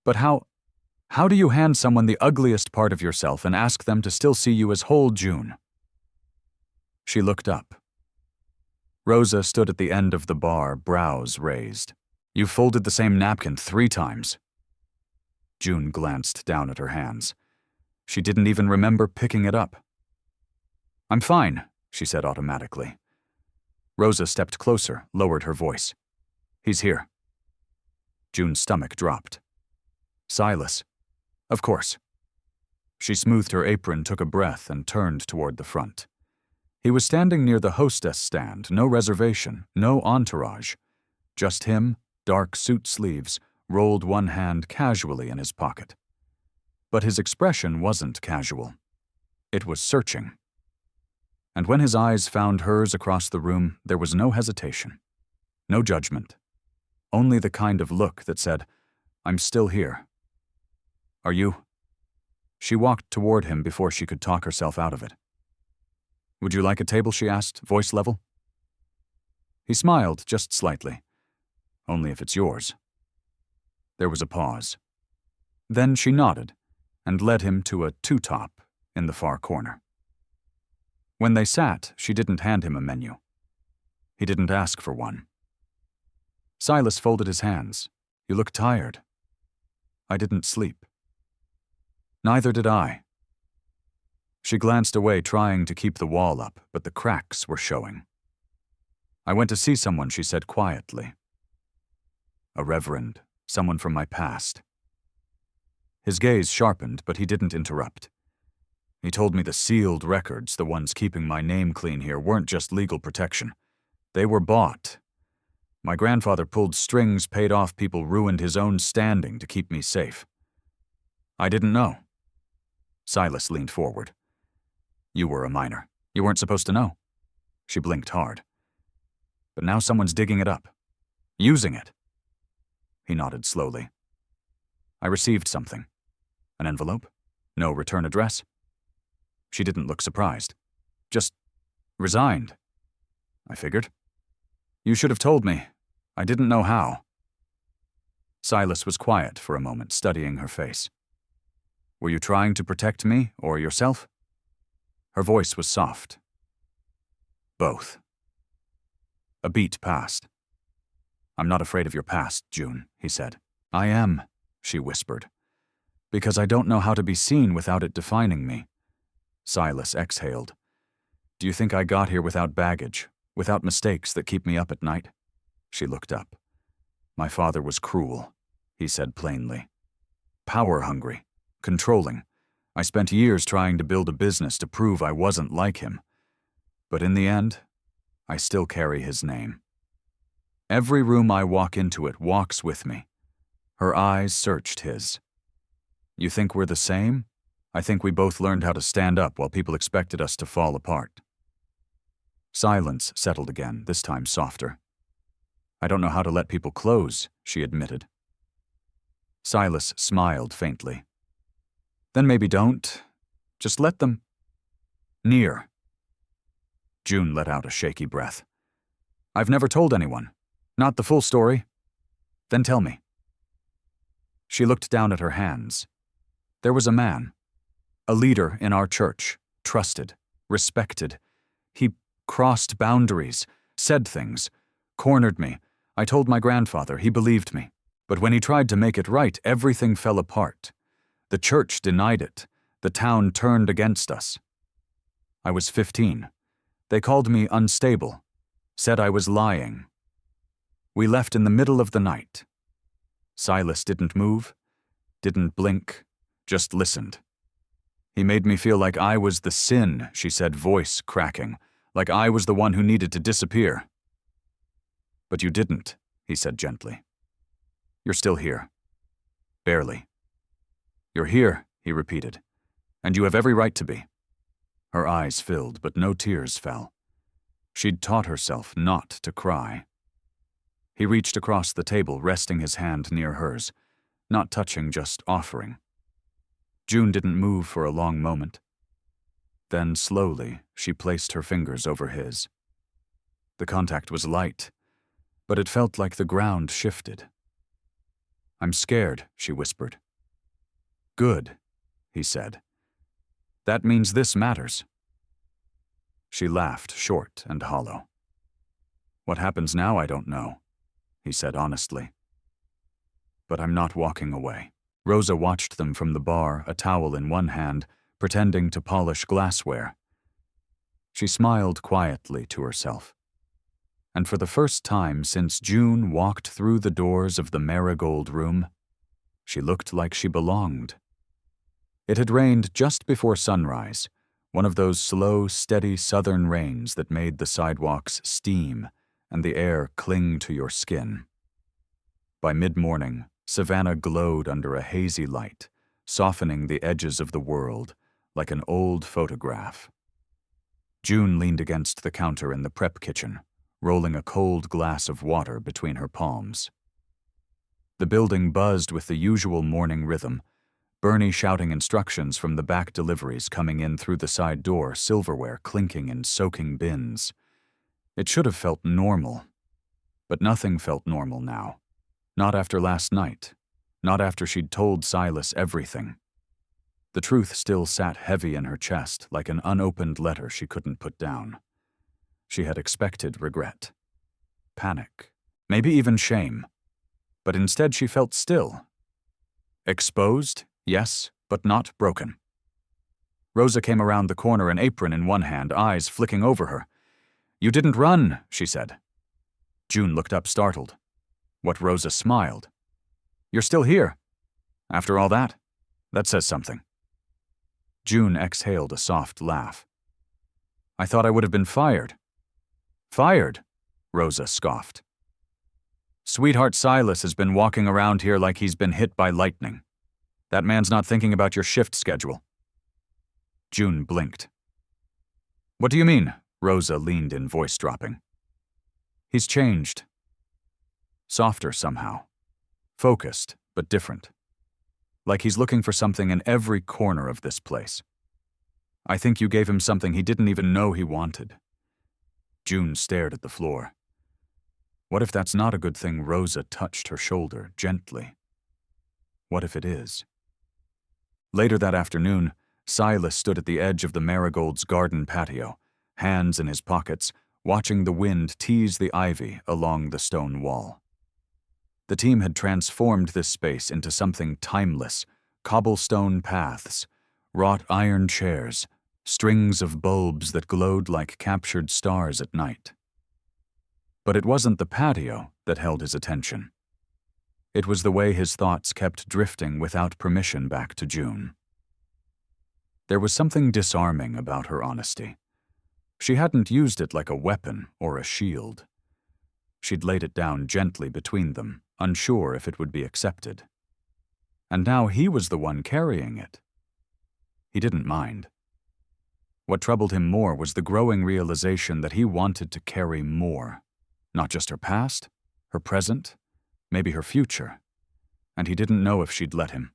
But how do you hand someone the ugliest part of yourself and ask them to still see you as whole, June? She looked up. Rosa stood at the end of the bar, brows raised. "You folded the same napkin 3 times. June glanced down at her hands. She didn't even remember picking it up. "I'm fine," she said automatically. Rosa stepped closer, lowered her voice. "He's here." June's stomach dropped. "Silas." "Of course." She smoothed her apron, took a breath, and turned toward the front. He was standing near the hostess stand, no reservation, no entourage. Just him, dark suit sleeves, rolled one hand casually in his pocket. But his expression wasn't casual. It was searching. And when his eyes found hers across the room, there was no hesitation, no judgment, only the kind of look that said, "I'm still here." "Are you?" She walked toward him before she could talk herself out of it. "Would you like a table?" she asked, voice level. He smiled just slightly. "Only if it's yours." There was a pause. Then she nodded and led him to a two-top in the far corner. When they sat, she didn't hand him a menu. He didn't ask for one. Silas folded his hands. "You look tired." "I didn't sleep." "Neither did I." She glanced away, trying to keep the wall up, but the cracks were showing. "I went to see someone," she said quietly. "A reverend, someone from my past." His gaze sharpened, but he didn't interrupt. "He told me the sealed records, the ones keeping my name clean here, weren't just legal protection. They were bought. My grandfather pulled strings, paid off people, ruined his own standing to keep me safe." "I didn't know." Silas leaned forward. "You were a minor. You weren't supposed to know." She blinked hard. But now someone's digging it up. Using it. He nodded slowly. I received something. An envelope? No return address? She didn't look surprised. Just resigned. I figured. You should have told me. I didn't know how. Silas was quiet for a moment, studying her face. Were you trying to protect me or yourself? Her voice was soft. Both. A beat passed. I'm not afraid of your past, June, he said. I am, she whispered, because I don't know how to be seen without it defining me. Silas exhaled. Do you think I got here without baggage, without mistakes that keep me up at night? She looked up. My father was cruel, he said plainly. Power-hungry, controlling. I spent years trying to build a business to prove I wasn't like him. But in the end, I still carry his name. Every room I walk into, it walks with me. Her eyes searched his. You think we're the same? I think we both learned how to stand up while people expected us to fall apart. Silence settled again, this time softer. I don't know how to let people close, she admitted. Silas smiled faintly. Then maybe don't. Just let them. Near. June let out a shaky breath. I've never told anyone. Not the full story. Then tell me. She looked down at her hands. There was a man. A leader in our church. Trusted. Respected. He crossed boundaries. Said things. Cornered me. I told my grandfather. He believed me. But when he tried to make it right, everything fell apart. The church denied it. The town turned against us. I was 15. They called me unstable. Said I was lying. We left in the middle of the night. Silas didn't move, didn't blink, just listened. He made me feel like I was the sin, she said, voice cracking, like I was the one who needed to disappear. But you didn't, he said gently. You're still here. Barely. You're here, he repeated, and you have every right to be. Her eyes filled, but no tears fell. She'd taught herself not to cry. He reached across the table, resting his hand near hers, not touching, just offering. June didn't move for a long moment. Then, slowly, she placed her fingers over his. The contact was light, but it felt like the ground shifted. I'm scared, she whispered. Good, he said. That means this matters. She laughed, short and hollow. What happens now, I don't know, he said honestly. But I'm not walking away. Rosa watched them from the bar, a towel in one hand, pretending to polish glassware. She smiled quietly to herself. And for the first time since June walked through the doors of the marigold room, she looked like she belonged. It had rained just before sunrise, one of those slow, steady southern rains that made the sidewalks steam and the air cling to your skin. By mid-morning, Savannah glowed under a hazy light, softening the edges of the world like an old photograph. June leaned against the counter in the prep kitchen, rolling a cold glass of water between her palms. The building buzzed with the usual morning rhythm, Bernie shouting instructions from the back deliveries coming in through the side door, silverware clinking in soaking bins. It should have felt normal, but nothing felt normal now. Not after last night, not after she'd told Silas everything. The truth still sat heavy in her chest like an unopened letter she couldn't put down. She had expected regret, panic, maybe even shame, but instead she felt still. Exposed, yes, but not broken. Rosa came around the corner, an apron in one hand, eyes flicking over her. You didn't run, she said. June looked up startled. What Rosa smiled. You're still here. After all that? That says something. June exhaled a soft laugh. I thought I would have been fired. Fired? Rosa scoffed. Sweetheart Silas has been walking around here like he's been hit by lightning. That man's not thinking about your shift schedule. June blinked. What do you mean? Rosa leaned in, voice dropping. He's changed. Softer somehow. Focused, but different. Like he's looking for something in every corner of this place. I think you gave him something he didn't even know he wanted. June stared at the floor. What if that's not a good thing? Rosa touched her shoulder gently. What if it is? Later that afternoon, Silas stood at the edge of the Marigold's garden patio, hands in his pockets, watching the wind tease the ivy along the stone wall. The team had transformed this space into something timeless: cobblestone paths, wrought iron chairs, strings of bulbs that glowed like captured stars at night. But it wasn't the patio that held his attention. It was the way his thoughts kept drifting without permission back to June. There was something disarming about her honesty. She hadn't used it like a weapon or a shield. She'd laid it down gently between them, unsure if it would be accepted. And now he was the one carrying it. He didn't mind. What troubled him more was the growing realization that he wanted to carry more. Not just her past, her present, maybe her future. And he didn't know if she'd let him.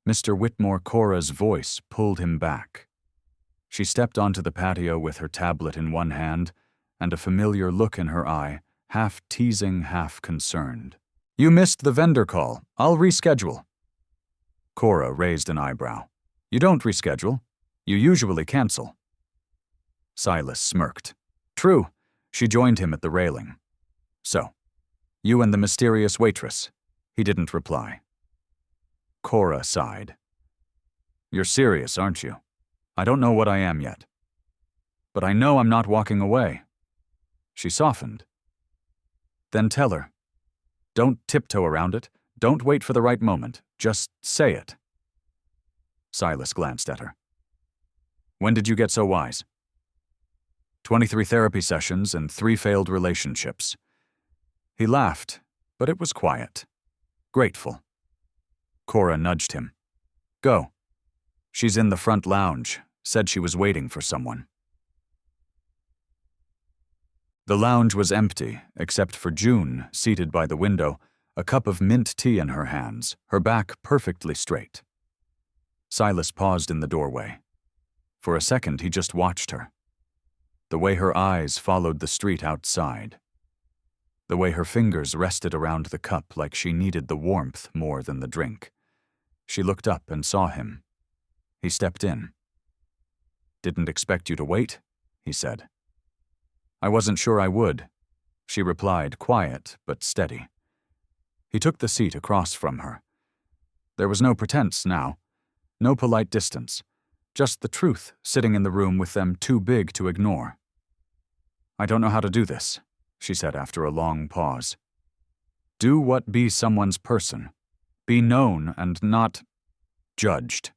Mr. Whitmore Cora's voice pulled him back. She stepped onto the patio with her tablet in one hand and a familiar look in her eye, half teasing, half concerned. You missed the vendor call. I'll reschedule. Cora raised an eyebrow. You don't reschedule. You usually cancel. Silas smirked. True. She joined him at the railing. So, you and the mysterious waitress. He didn't reply. Cora sighed. You're serious, aren't you? I don't know what I am yet. But I know I'm not walking away. She softened. Then tell her. Don't tiptoe around it. Don't wait for the right moment. Just say it. Silas glanced at her. When did you get so wise? 23 therapy sessions and 3 failed relationships. He laughed, but it was quiet. Grateful. Cora nudged him. Go. She's in the front lounge. Said she was waiting for someone. The lounge was empty, except for June, seated by the window, a cup of mint tea in her hands, her back perfectly straight. Silas paused in the doorway. For a second, he just watched her. The way her eyes followed the street outside. The way her fingers rested around the cup like she needed the warmth more than the drink. She looked up and saw him. He stepped in. Didn't expect you to wait, he said. I wasn't sure I would, she replied, quiet but steady. He took the seat across from her. There was no pretense now, no polite distance, just the truth sitting in the room with them too big to ignore. I don't know how to do this, she said after a long pause. Do what be someone's person. Be known and not judged.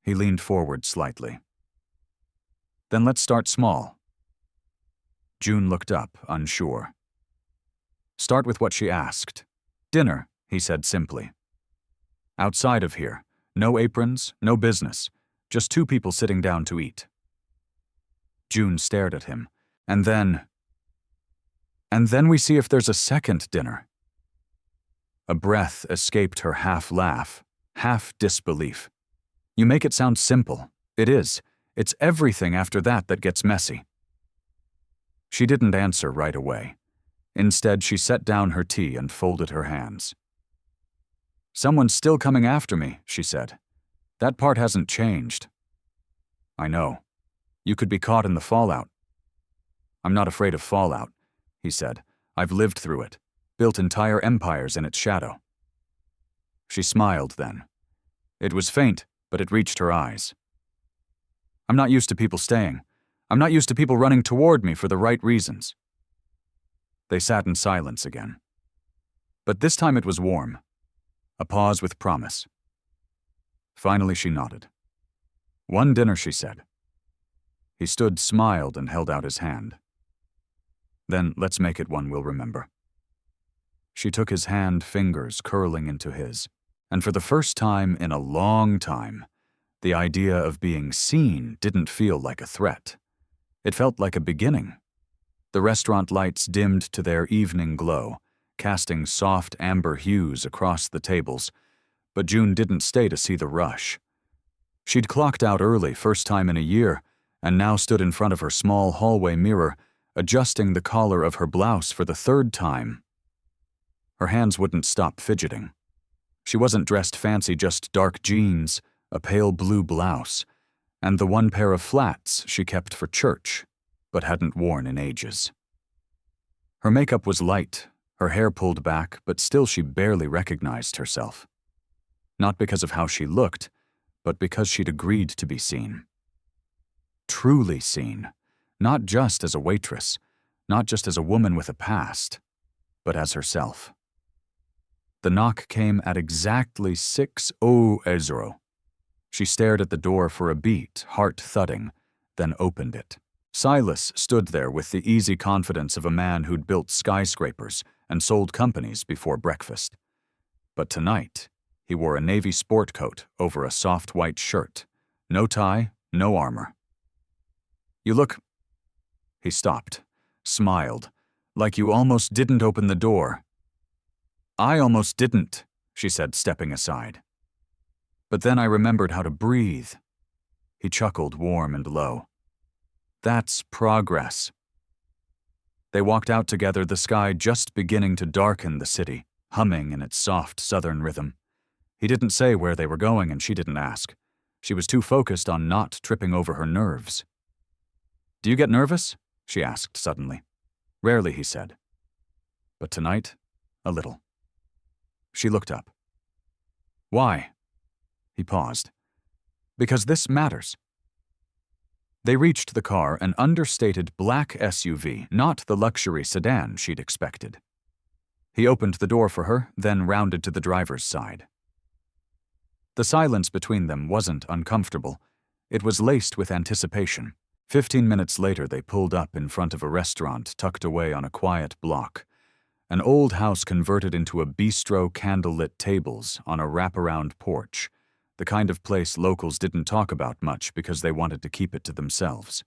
He leaned forward slightly. Then let's start small. June looked up, unsure. Start with what she asked. Dinner, he said simply. Outside of here, no aprons, no business, just 2 people sitting down to eat. June stared at him, and then we see if there's a second dinner. A breath escaped her half-laugh, half-disbelief. You make it sound simple. It is. It's everything after that that gets messy. She didn't answer right away. Instead, she set down her tea and folded her hands. Someone's still coming after me, she said. That part hasn't changed. I know. You could be caught in the fallout. I'm not afraid of fallout, he said. I've lived through it, built entire empires in its shadow. She smiled then. It was faint, but it reached her eyes. I'm not used to people staying. I'm not used to people running toward me for the right reasons. They sat in silence again. But this time it was warm. A pause with promise. Finally she nodded. One dinner, she said. He stood, smiled, and held out his hand. Then let's make it one we'll remember. She took his hand, fingers curling into his, and for the first time in a long time, the idea of being seen didn't feel like a threat. It felt like a beginning. The restaurant lights dimmed to their evening glow, casting soft amber hues across the tables, but June didn't stay to see the rush. She'd clocked out early, first time in a year, and now stood in front of her small hallway mirror, adjusting the collar of her blouse for the third time. Her hands wouldn't stop fidgeting. She wasn't dressed fancy, just dark jeans, a pale blue blouse, and the one pair of flats she kept for church, but hadn't worn in ages. Her makeup was light, her hair pulled back, but still she barely recognized herself. Not because of how she looked, but because she'd agreed to be seen. Truly seen, not just as a waitress, not just as a woman with a past, but as herself. The knock came at exactly 6:00. She stared at the door for a beat, heart thudding, then opened it. Silas stood there with the easy confidence of a man who'd built skyscrapers and sold companies before breakfast. But tonight, he wore a navy sport coat over a soft white shirt. No tie, no armor. "You look—" He stopped, smiled, "like you almost didn't open the door." "I almost didn't," she said, stepping aside. "But then I remembered how to breathe." He chuckled, warm and low. "That's progress." They walked out together, the sky just beginning to darken the city, humming in its soft southern rhythm. He didn't say where they were going, and she didn't ask. She was too focused on not tripping over her nerves. "Do you get nervous?" she asked suddenly. "Rarely," he said. "But tonight, a little." She looked up. "Why?" He paused. "Because this matters." They reached the car, an understated black SUV, not the luxury sedan she'd expected. He opened the door for her, then rounded to the driver's side. The silence between them wasn't uncomfortable. It was laced with anticipation. 15 minutes later, they pulled up in front of a restaurant tucked away on a quiet block. An old house converted into a bistro, candlelit tables on a wraparound porch, the kind of place locals didn't talk about much because they wanted to keep it to themselves.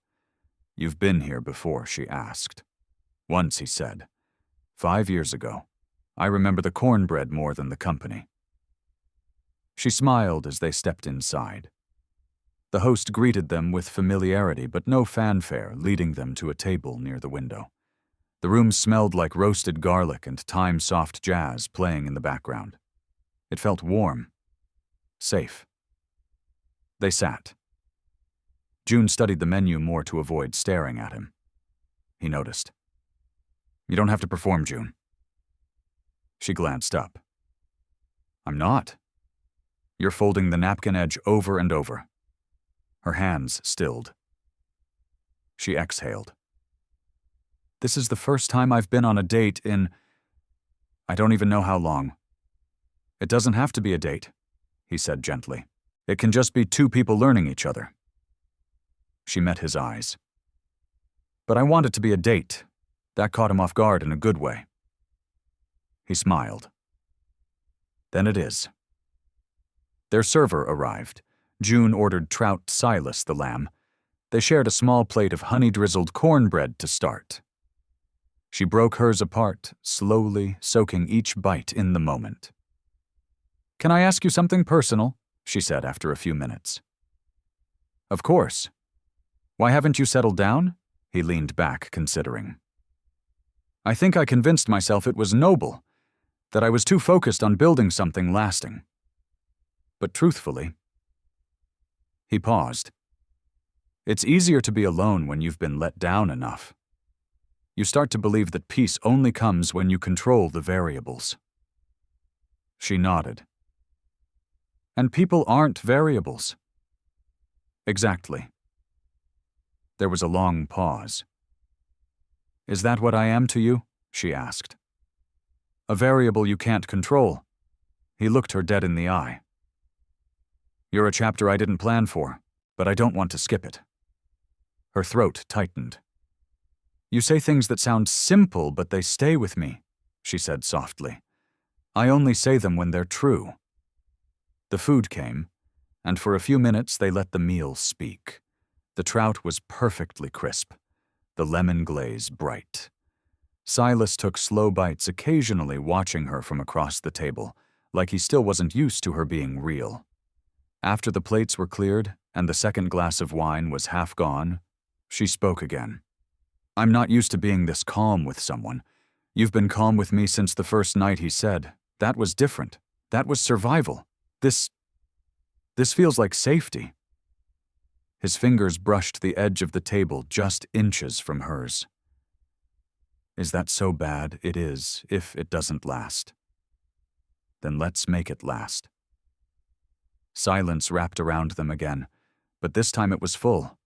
"You've been here before?" she asked. "Once," he said. "5 years ago. I remember the cornbread more than the company." She smiled as they stepped inside. The host greeted them with familiarity but no fanfare, leading them to a table near the window. The room smelled like roasted garlic and time-soft jazz playing in the background. It felt warm, safe. They sat. June studied the menu more to avoid staring at him. He noticed. "You don't have to perform, June." She glanced up. "I'm not." "You're folding the napkin edge over and over." Her hands stilled. She exhaled. "This is the first time I've been on a date in— I don't even know how long." "It doesn't have to be a date," he said gently. "It can just be two people learning each other." She met his eyes. "But I want it to be a date." That caught him off guard in a good way. He smiled. "Then it is." Their server arrived. June ordered trout Silas the lamb. They shared a small plate of honey-drizzled cornbread to start. She broke hers apart, slowly soaking each bite in the moment. "Can I ask you something personal?" she said after a few minutes. "Of course." "Why haven't you settled down?" He leaned back, considering. "I think I convinced myself it was noble, that I was too focused on building something lasting. But truthfully—" He paused. "It's easier to be alone when you've been let down enough. You start to believe that peace only comes when you control the variables." She nodded. "And people aren't variables." "Exactly." There was a long pause. "Is that what I am to you?" she asked. "A variable you can't control." He looked her dead in the eye. "You're a chapter I didn't plan for, but I don't want to skip it." Her throat tightened. "You say things that sound simple, but they stay with me," she said softly. "I only say them when they're true." The food came, and for a few minutes they let the meal speak. The trout was perfectly crisp. the lemon glaze bright. Silas took slow bites, occasionally watching her from across the table, like he still wasn't used to her being real. After the plates were cleared and the second glass of wine was half gone, she spoke again. "I'm not used to being this calm with someone. You've been calm with me since the first night," he said. "That was different. That was survival. This feels like safety." His fingers brushed the edge of the table just inches from hers. "Is that so bad?" "It is, if it doesn't last." "Then let's make it last." Silence wrapped around them again, but this time it was full.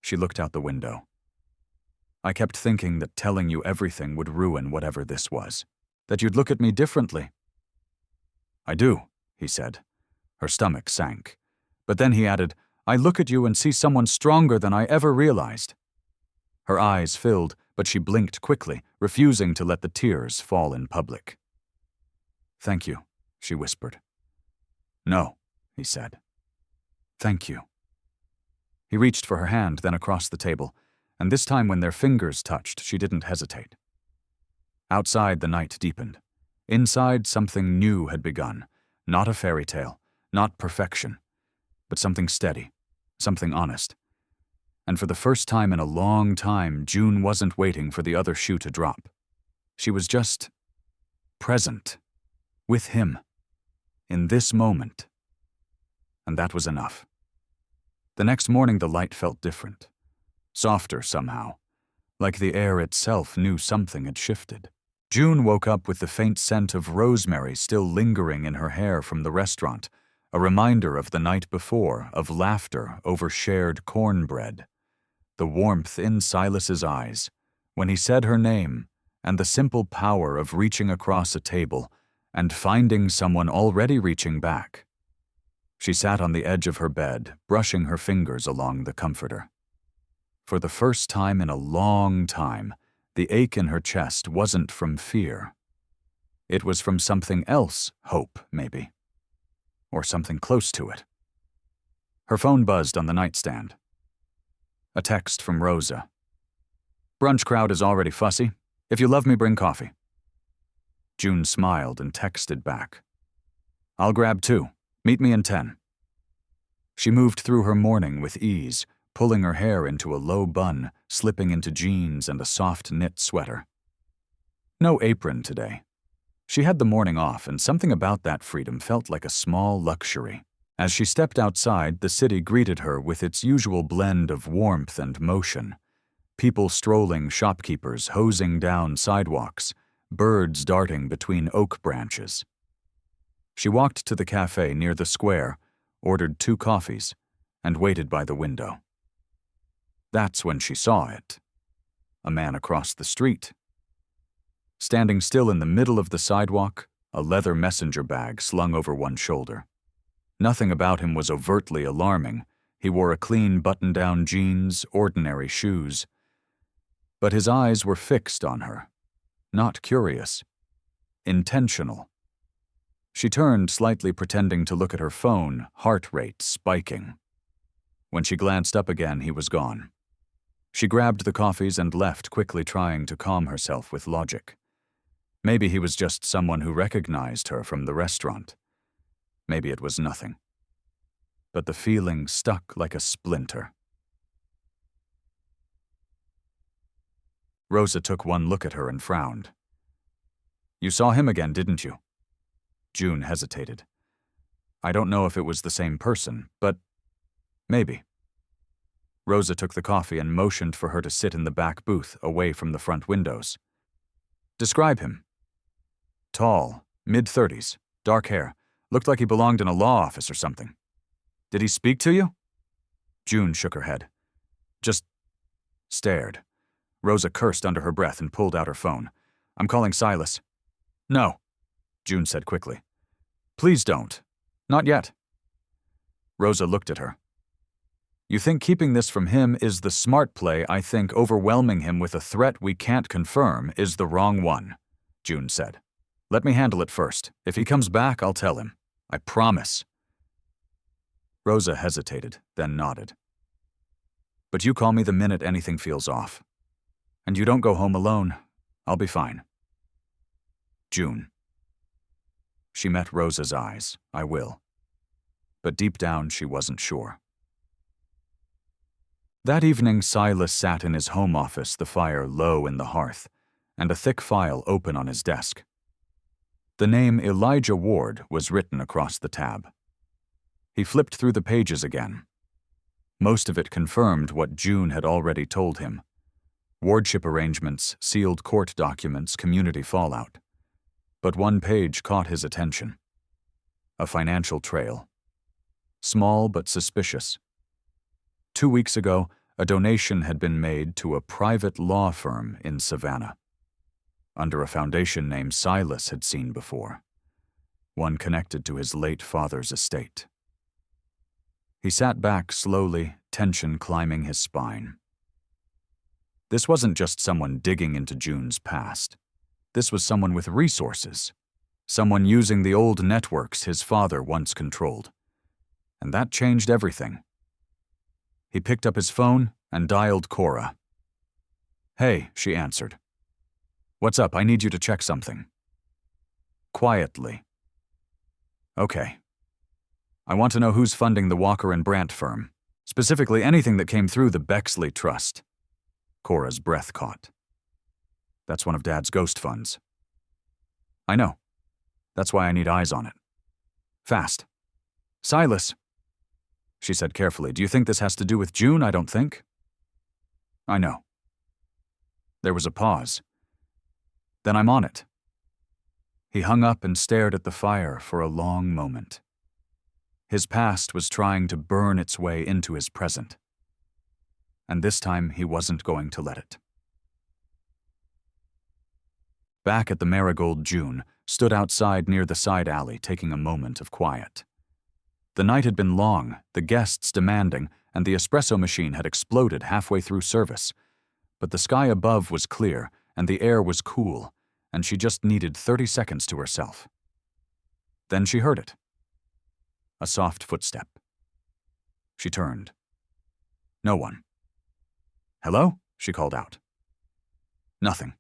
She looked out the window. "I kept thinking that telling you everything would ruin whatever this was, that you'd look at me differently." "I do," he said. Her stomach sank. But then he added, "I look at you and see someone stronger than I ever realized." Her eyes filled, but she blinked quickly, refusing to let the tears fall in public. "Thank you," she whispered. "No," he said. "Thank you." He reached for her hand, then across the table, and this time when their fingers touched, she didn't hesitate. Outside, the night deepened. Inside, something new had begun. Not a fairy tale, not perfection, but something steady, something honest. And for the first time in a long time, June wasn't waiting for the other shoe to drop. She was just present, with him, in this moment. And that was enough. The next morning the light felt different, softer somehow, like the air itself knew something had shifted. June woke up with the faint scent of rosemary still lingering in her hair from the restaurant, a reminder of the night before, of laughter over shared cornbread. The warmth in Silas's eyes, when he said her name, and the simple power of reaching across a table and finding someone already reaching back. She sat on the edge of her bed, brushing her fingers along the comforter. For the first time in a long time, the ache in her chest wasn't from fear. It was from something else, hope, maybe. Or something close to it. Her phone buzzed on the nightstand. A text from Rosa. "Brunch crowd is already fussy. If you love me, bring coffee." June smiled and texted back. "I'll grab 2. Meet me in 10. She moved through her morning with ease, pulling her hair into a low bun, slipping into jeans and a soft knit sweater. No apron today. She had the morning off, and something about that freedom felt like a small luxury. As she stepped outside, the city greeted her with its usual blend of warmth and motion. People strolling, shopkeepers hosing down sidewalks, birds darting between oak branches. She walked to the cafe near the square, ordered 2 coffees, and waited by the window. That's when she saw it. A man across the street. Standing still in the middle of the sidewalk, a leather messenger bag slung over one shoulder. Nothing about him was overtly alarming. He wore a clean button-down jeans, ordinary shoes. But his eyes were fixed on her. Not curious. Intentional. She turned, slightly pretending to look at her phone, heart rate spiking. When she glanced up again, he was gone. She grabbed the coffees and left, quickly trying to calm herself with logic. Maybe he was just someone who recognized her from the restaurant. Maybe it was nothing. But the feeling stuck like a splinter. Rosa took one look at her and frowned. "You saw him again, didn't you?" June hesitated. "I don't know if it was the same person, but maybe." Rosa took the coffee and motioned for her to sit in the back booth, away from the front windows. "Describe him." "Tall, mid-30s, dark hair. Looked like he belonged in a law office or something." "Did he speak to you?" June shook her head. "Just stared." Rosa cursed under her breath and pulled out her phone. "I'm calling Silas." "No," June said quickly. "Please don't. Not yet." Rosa looked at her. "You think keeping this from him is the smart play. I think overwhelming him with a threat we can't confirm is the wrong one," June said. "Let me handle it first. If he comes back, I'll tell him. I promise." Rosa hesitated, then nodded. But you call me the minute anything feels off. And you don't go home alone. I'll be fine. June. She met Rosa's eyes. I will. But deep down, she wasn't sure. That evening, Silas sat in his home office, the fire low in the hearth, and a thick file open on his desk. The name Elijah Ward was written across the tab. He flipped through the pages again. Most of it confirmed what June had already told him. Wardship arrangements, sealed court documents, community fallout. But one page caught his attention. A financial trail. Small but suspicious. 2 weeks ago, a donation had been made to a private law firm in Savannah, under a foundation name Silas had seen before, one connected to his late father's estate. He sat back slowly, tension climbing his spine. This wasn't just someone digging into June's past. This was someone with resources, someone using the old networks his father once controlled. And that changed everything. He picked up his phone and dialed Cora. "Hey," she answered. "What's up? I need you to check something." Quietly. "Okay. I want to know who's funding the Walker and Brandt firm, specifically anything that came through the Bexley Trust." Cora's breath caught. "That's one of Dad's ghost funds." "I know. That's why I need eyes on it. Fast." "Silas," she said carefully, "do you think this has to do with June? I don't think." "I know." There was a pause. "Then I'm on it." He hung up and stared at the fire for a long moment. His past was trying to burn its way into his present. And this time he wasn't going to let it. Back at the Marigold, June stood outside near the side alley, taking a moment of quiet. The night had been long, the guests demanding, and the espresso machine had exploded halfway through service. But the sky above was clear, and the air was cool, and she just needed 30 seconds to herself. Then she heard it. A soft footstep. She turned. No one. "Hello?" she called out. Nothing.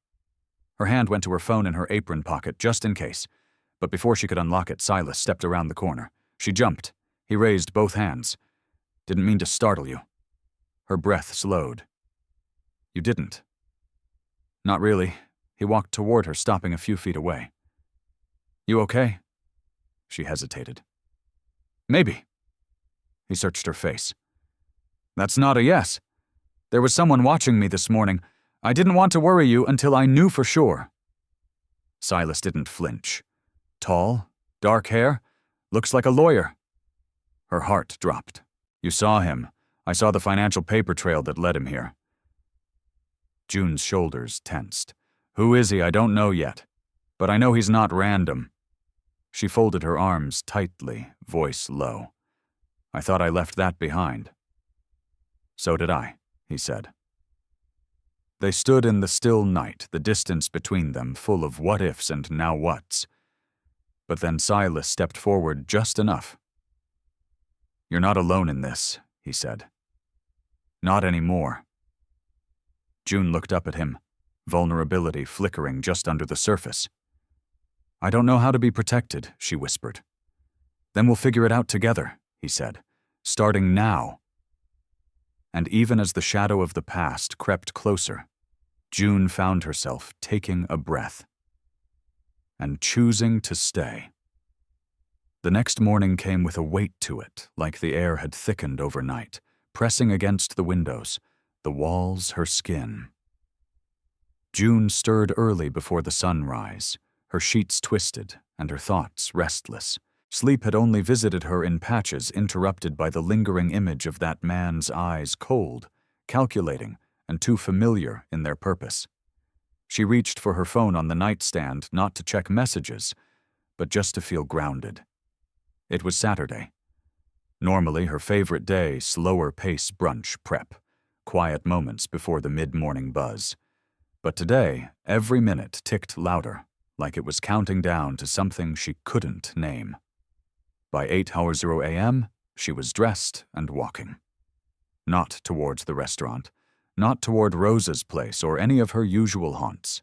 Her hand went to her phone in her apron pocket just in case, but before she could unlock it, Silas stepped around the corner. She jumped. He raised both hands. "Didn't mean to startle you." Her breath slowed. "You didn't." "Not really." He walked toward her, stopping a few feet away. "You okay?" She hesitated. "Maybe." He searched her face. "That's not a yes. There was someone watching me this morning. I didn't want to worry you until I knew for sure." Silas didn't flinch. Tall, dark hair, looks like a lawyer. Her heart dropped. "You saw him. I saw the financial paper trail that led him here." June's shoulders tensed. "Who is he? I don't know yet. But I know he's not random." She folded her arms tightly, voice low. "I thought I left that behind." "So did I," he said. They stood in the still night, the distance between them full of what-ifs and now-whats. But then Silas stepped forward just enough. "You're not alone in this," he said. "Not anymore." June looked up at him, vulnerability flickering just under the surface. "I don't know how to be protected," she whispered. "Then we'll figure it out together," he said, "starting now." And even as the shadow of the past crept closer, June found herself taking a breath and choosing to stay. The next morning came with a weight to it, like the air had thickened overnight, pressing against the windows, the walls, her skin. June stirred early before the sunrise, her sheets twisted and her thoughts restless. Sleep had only visited her in patches, interrupted by the lingering image of that man's eyes, cold, calculating, and too familiar in their purpose. She reached for her phone on the nightstand, not to check messages, but just to feel grounded. It was Saturday. Normally her favorite day, slower pace brunch prep, quiet moments before the mid-morning buzz. But today, every minute ticked louder, like it was counting down to something she couldn't name. By 8:00 a.m., she was dressed and walking. Not towards the restaurant, not toward Rosa's place or any of her usual haunts.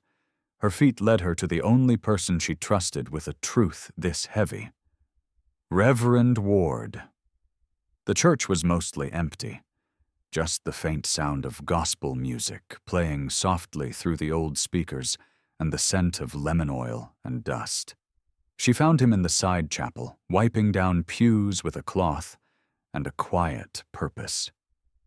Her feet led her to the only person she trusted with a truth this heavy. Reverend Ward. The church was mostly empty. Just the faint sound of gospel music playing softly through the old speakers and the scent of lemon oil and dust. She found him in the side chapel, wiping down pews with a cloth and a quiet purpose.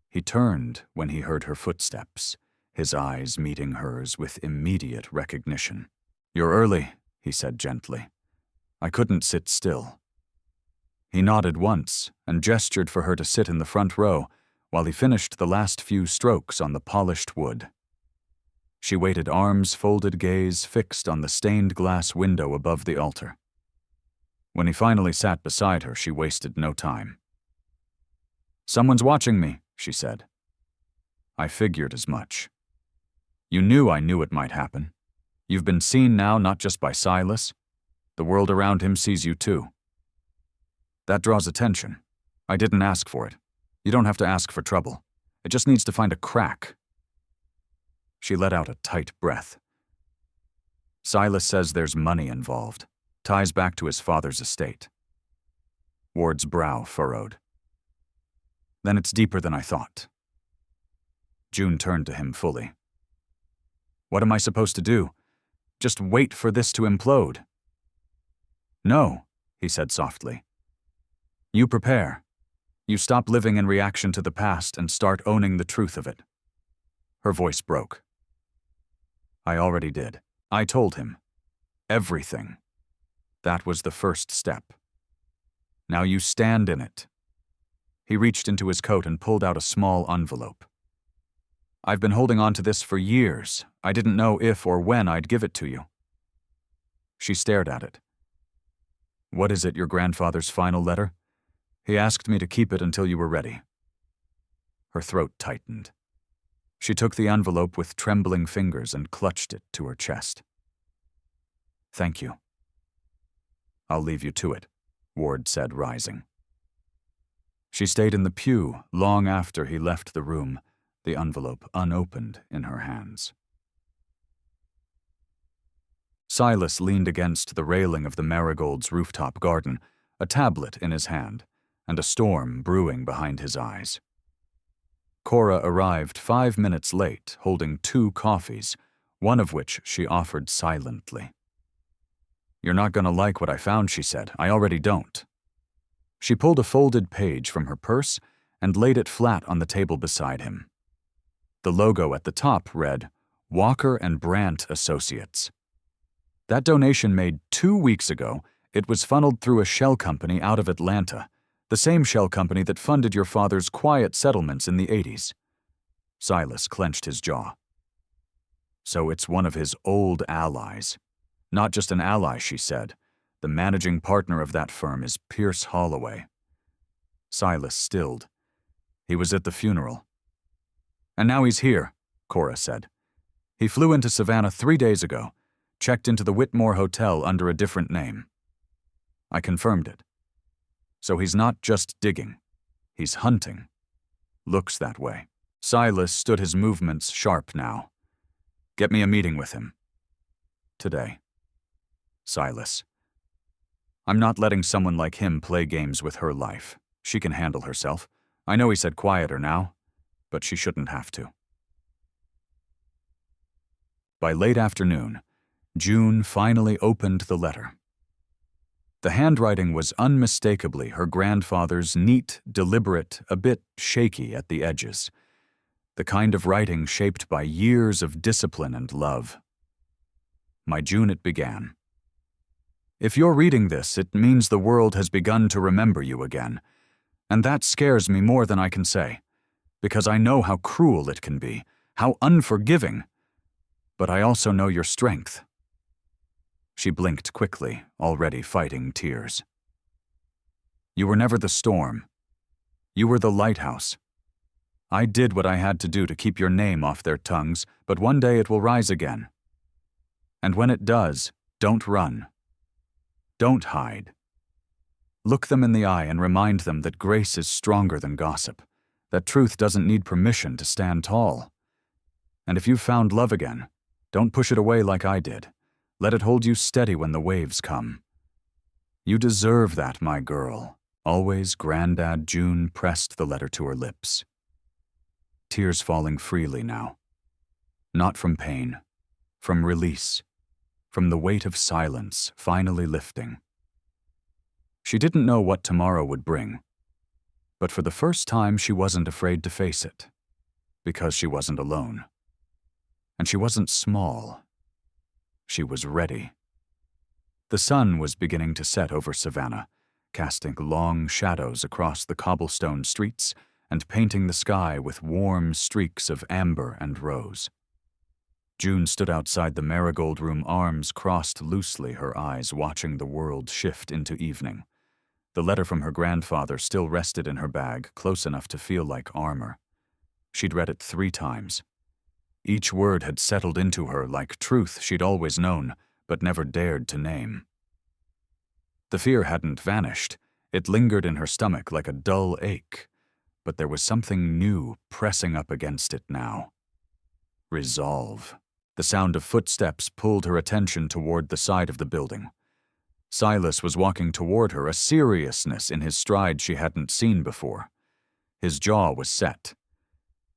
He turned when he heard her footsteps, his eyes meeting hers with immediate recognition. "You're early," he said gently. "I couldn't sit still." He nodded once and gestured for her to sit in the front row while he finished the last few strokes on the polished wood. She waited, arms folded, gaze fixed on the stained glass window above the altar. When he finally sat beside her, she wasted no time. "Someone's watching me," she said. "I figured as much. You knew I knew it might happen. You've been seen now not just by Silas. The world around him sees you too. That draws attention. I didn't ask for it. You don't have to ask for trouble. It just needs to find a crack." She let out a tight breath. "Silas says there's money involved. Ties back to his father's estate." Ward's brow furrowed. "Then it's deeper than I thought." June turned to him fully. "What am I supposed to do? Just wait for this to implode?" "No," he said softly. "You prepare. You stop living in reaction to the past and start owning the truth of it." Her voice broke. "I already did. I told him. Everything. That was the first step. Now you stand in it." He reached into his coat and pulled out a small envelope. "I've been holding on to this for years. I didn't know if or when I'd give it to you." She stared at it. "What is it, your grandfather's final letter? He asked me to keep it until you were ready." Her throat tightened. She took the envelope with trembling fingers and clutched it to her chest. "Thank you." "I'll leave you to it," Ward said, rising. She stayed in the pew long after he left the room, the envelope unopened in her hands. Silas leaned against the railing of the Marigold's rooftop garden, a tablet in his hand, and a storm brewing behind his eyes. Cora arrived 5 minutes late, holding 2 coffees, one of which she offered silently. "You're not going to like what I found," she said. "I already don't." She pulled a folded page from her purse and laid it flat on the table beside him. The logo at the top read, "Walker and Brandt Associates." That donation made 2 weeks ago, it was funneled through a shell company out of Atlanta, the same shell company that funded your father's quiet settlements in the 80s. Silas clenched his jaw. So it's one of his old allies. Not just an ally, she said. The managing partner of that firm is Pierce Holloway. Silas stilled. He was at the funeral. "And now he's here," Cora said. "He flew into Savannah 3 days ago, checked into the Whitmore Hotel under a different name." I confirmed it. So he's not just digging. He's hunting. Looks that way. Silas stood his movements sharp now. "Get me a meeting with him." "Today." "Silas. I'm not letting someone like him play games with her life. She can handle herself. I know he said quieter now, but she shouldn't have to." By late afternoon, June finally opened the letter. The handwriting was unmistakably her grandfather's, neat, deliberate, a bit shaky at the edges. The kind of writing shaped by years of discipline and love. "My June," it began. "If you're reading this, it means the world has begun to remember you again. And that scares me more than I can say, because I know how cruel it can be, how unforgiving. But I also know your strength." She blinked quickly, already fighting tears. "You were never the storm. You were the lighthouse. I did what I had to do to keep your name off their tongues, but one day it will rise again. And when it does, don't run. Don't hide. Look them in the eye and remind them that grace is stronger than gossip, That truth doesn't need permission to stand tall. And if you've found love again, don't push it away like I did. Let it hold you steady when the waves come. You deserve that, my girl. Always, Grandad June pressed the letter to her lips. Tears falling freely now. Not from pain, from release, from the weight of silence finally lifting. She didn't know what tomorrow would bring, but for the first time she wasn't afraid to face it, because she wasn't alone. And she wasn't small. She was ready. The sun was beginning to set over Savannah, casting long shadows across the cobblestone streets and painting the sky with warm streaks of amber and rose. June stood outside the marigold room, arms crossed loosely, her eyes watching the world shift into evening. The letter from her grandfather still rested in her bag, close enough to feel like armor. She'd read it 3 times. Each word had settled into her like truth she'd always known, but never dared to name. The fear hadn't vanished. It lingered in her stomach like a dull ache, but there was something new pressing up against it now. Resolve. The sound of footsteps pulled her attention toward the side of the building. Silas was walking toward her, a seriousness in his stride she hadn't seen before. His jaw was set.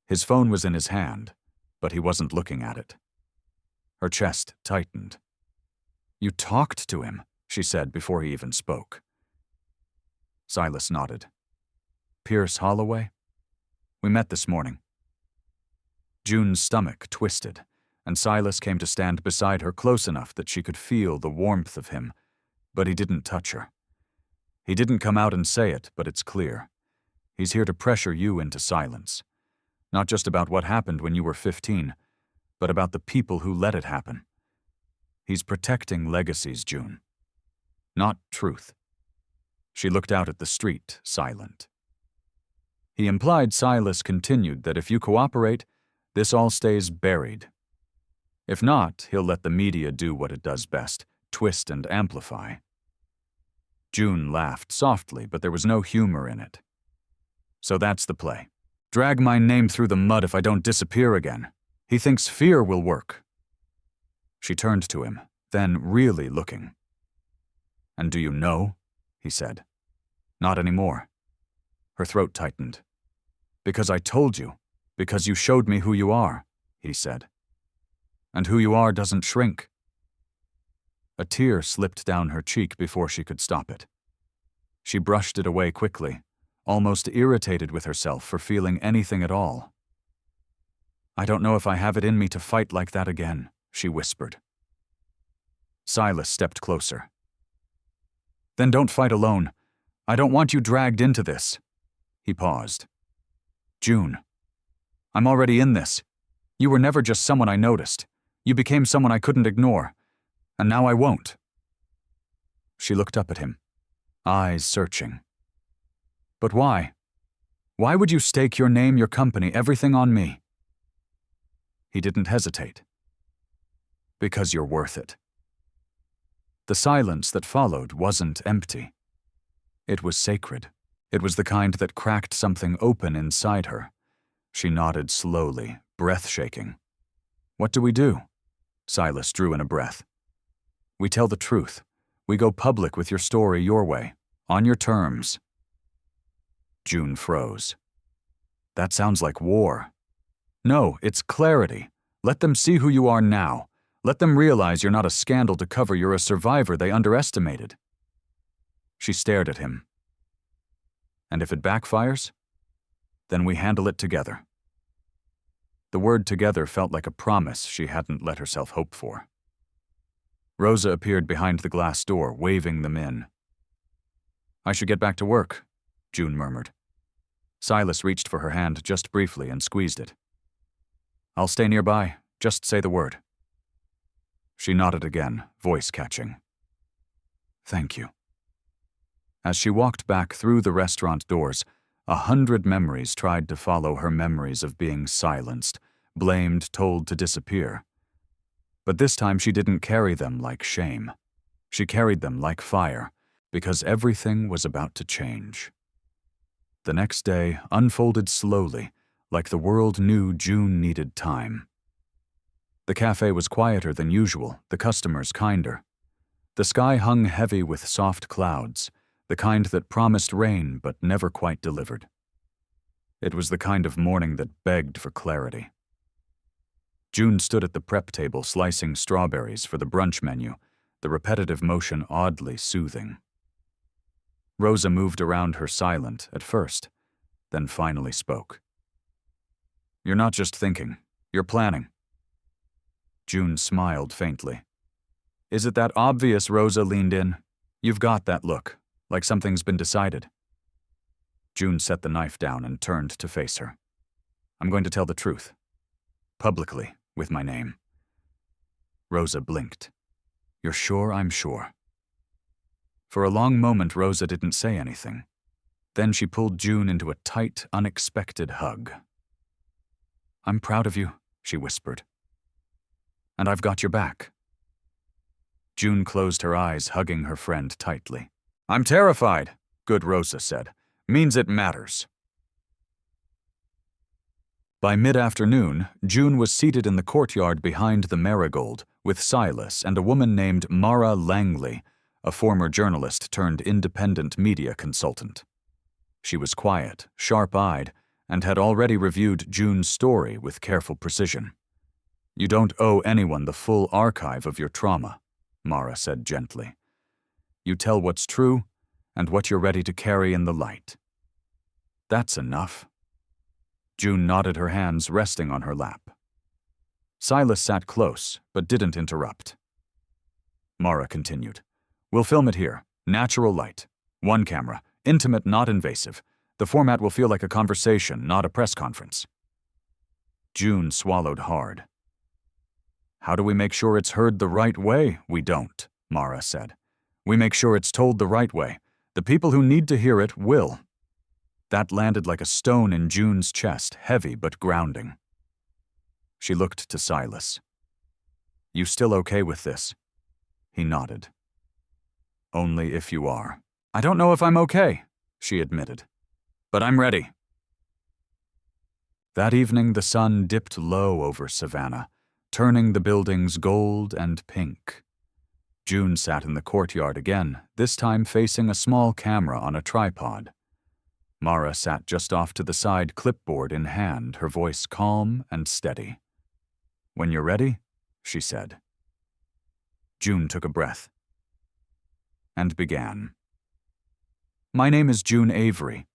His phone was in his hand, but he wasn't looking at it. Her chest tightened. "You talked to him," she said before he even spoke. Silas nodded. "Pierce Holloway? We met this morning." June's stomach twisted, and Silas came to stand beside her close enough that she could feel the warmth of him, but he didn't touch her. He didn't come out and say it, but it's clear. He's here to pressure you into silence. Not just about what happened when you were 15, but about the people who let it happen. He's protecting legacies, June. Not truth. She looked out at the street, silent. He implied Silas continued that if you cooperate, this all stays buried. If not, he'll let the media do what it does best, twist and amplify. June laughed softly, but there was no humor in it. "So that's the play. Drag my name through the mud if I don't disappear again. He thinks fear will work." She turned to him, then really looking. "And do you know?" he said. "Not anymore." Her throat tightened. "Because I told you. Because you showed me who you are," he said. "And who you are doesn't shrink." A tear slipped down her cheek before she could stop it. She brushed it away quickly, almost irritated with herself for feeling anything at all. "I don't know if I have it in me to fight like that again," she whispered. Silas stepped closer. "Then don't fight alone. I don't want you dragged into this." He paused. "June, I'm already in this. You were never just someone I noticed. You became someone I couldn't ignore. And now I won't." She looked up at him, eyes searching. "But why? Why would you stake your name, your company, everything on me?" He didn't hesitate. "Because you're worth it." The silence that followed wasn't empty. It was sacred. It was the kind that cracked something open inside her. She nodded slowly, breath shaking. "What do we do?" Silas drew in a breath. "We tell the truth. We go public with your story your way, on your terms." June froze. "That sounds like war." "No, it's clarity. Let them see who you are now. Let them realize you're not a scandal to cover, you're a survivor they underestimated." She stared at him. "And if it backfires? Then we handle it together." The word together felt like a promise she hadn't let herself hope for. Rosa appeared behind the glass door, waving them in. "I should get back to work," June murmured. Silas reached for her hand just briefly and squeezed it. "I'll stay nearby. Just say the word." She nodded again, voice catching. "Thank you." As she walked back through the restaurant doors, 100 memories tried to follow her memories of being silenced, blamed, told to disappear. But this time she didn't carry them like shame. She carried them like fire, because everything was about to change. The next day unfolded slowly, like the world knew June needed time. The cafe was quieter than usual, the customers kinder. The sky hung heavy with soft clouds, the kind that promised rain but never quite delivered. It was the kind of morning that begged for clarity. June stood at the prep table slicing strawberries for the brunch menu, the repetitive motion oddly soothing. Rosa moved around her silent at first, then finally spoke. "You're not just thinking, you're planning." June smiled faintly. "Is it that obvious?" Rosa leaned in. "You've got that look, like something's been decided." June set the knife down and turned to face her. "I'm going to tell the truth. Publicly, with my name." Rosa blinked. "You're sure I'm sure?" For a long moment, Rosa didn't say anything. Then she pulled June into a tight, unexpected hug. "I'm proud of you," she whispered. "And I've got your back." June closed her eyes, hugging her friend tightly. "I'm terrified," good Rosa said. "Means it matters." By mid-afternoon, June was seated in the courtyard behind the Marigold with Silas and a woman named Mara Langley, a former journalist turned independent media consultant. She was quiet, sharp-eyed, and had already reviewed June's story with careful precision. "You don't owe anyone the full archive of your trauma," Mara said gently. "You tell what's true and what you're ready to carry in the light." "That's enough." June nodded, her hands resting on her lap. Silas sat close, but didn't interrupt. Mara continued. "We'll film it here. Natural light. One camera. Intimate, not invasive. The format will feel like a conversation, not a press conference." June swallowed hard. "How do we make sure it's heard the right way?" "We don't," Mara said. "We make sure it's told the right way. The people who need to hear it will." That landed like a stone in June's chest, heavy but grounding. She looked to Silas. "You still okay with this?" He nodded. "Only if you are." "I don't know if I'm okay," she admitted. "But I'm ready." That evening the sun dipped low over Savannah, turning the buildings gold and pink. June sat in the courtyard again, this time facing a small camera on a tripod. Mara sat just off to the side, clipboard in hand, her voice calm and steady. "When you're ready," she said. June took a breath and began. "My name is June Avery.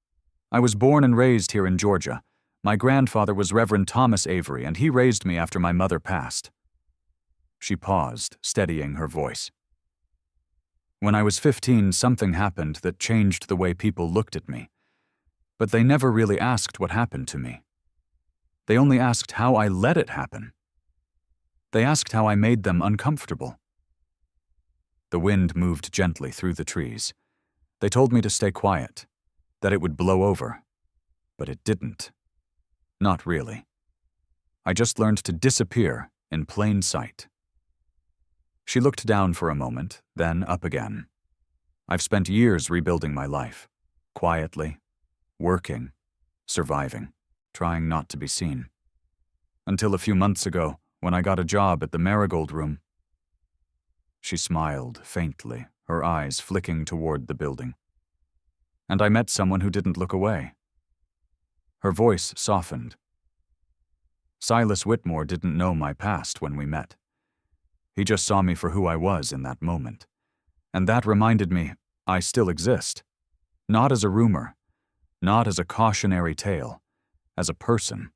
I was born and raised here in Georgia. My grandfather was Reverend Thomas Avery, and he raised me after my mother passed." She paused, steadying her voice. "When I was 15, something happened that changed the way people looked at me. But they never really asked what happened to me. They only asked how I let it happen. They asked how I made them uncomfortable." The wind moved gently through the trees. They told me to stay quiet, that it would blow over. But it didn't. Not really. I just learned to disappear in plain sight. She looked down for a moment, then up again. "I've spent years rebuilding my life, quietly, working, surviving, trying not to be seen. Until a few months ago, when I got a job at the Marigold Room." She smiled faintly, her eyes flicking toward the building. "And I met someone who didn't look away." Her voice softened. "Silas Whitmore didn't know my past when we met. He just saw me for who I was in that moment. And that reminded me I still exist. Not as a rumor, not as a cautionary tale, as a person.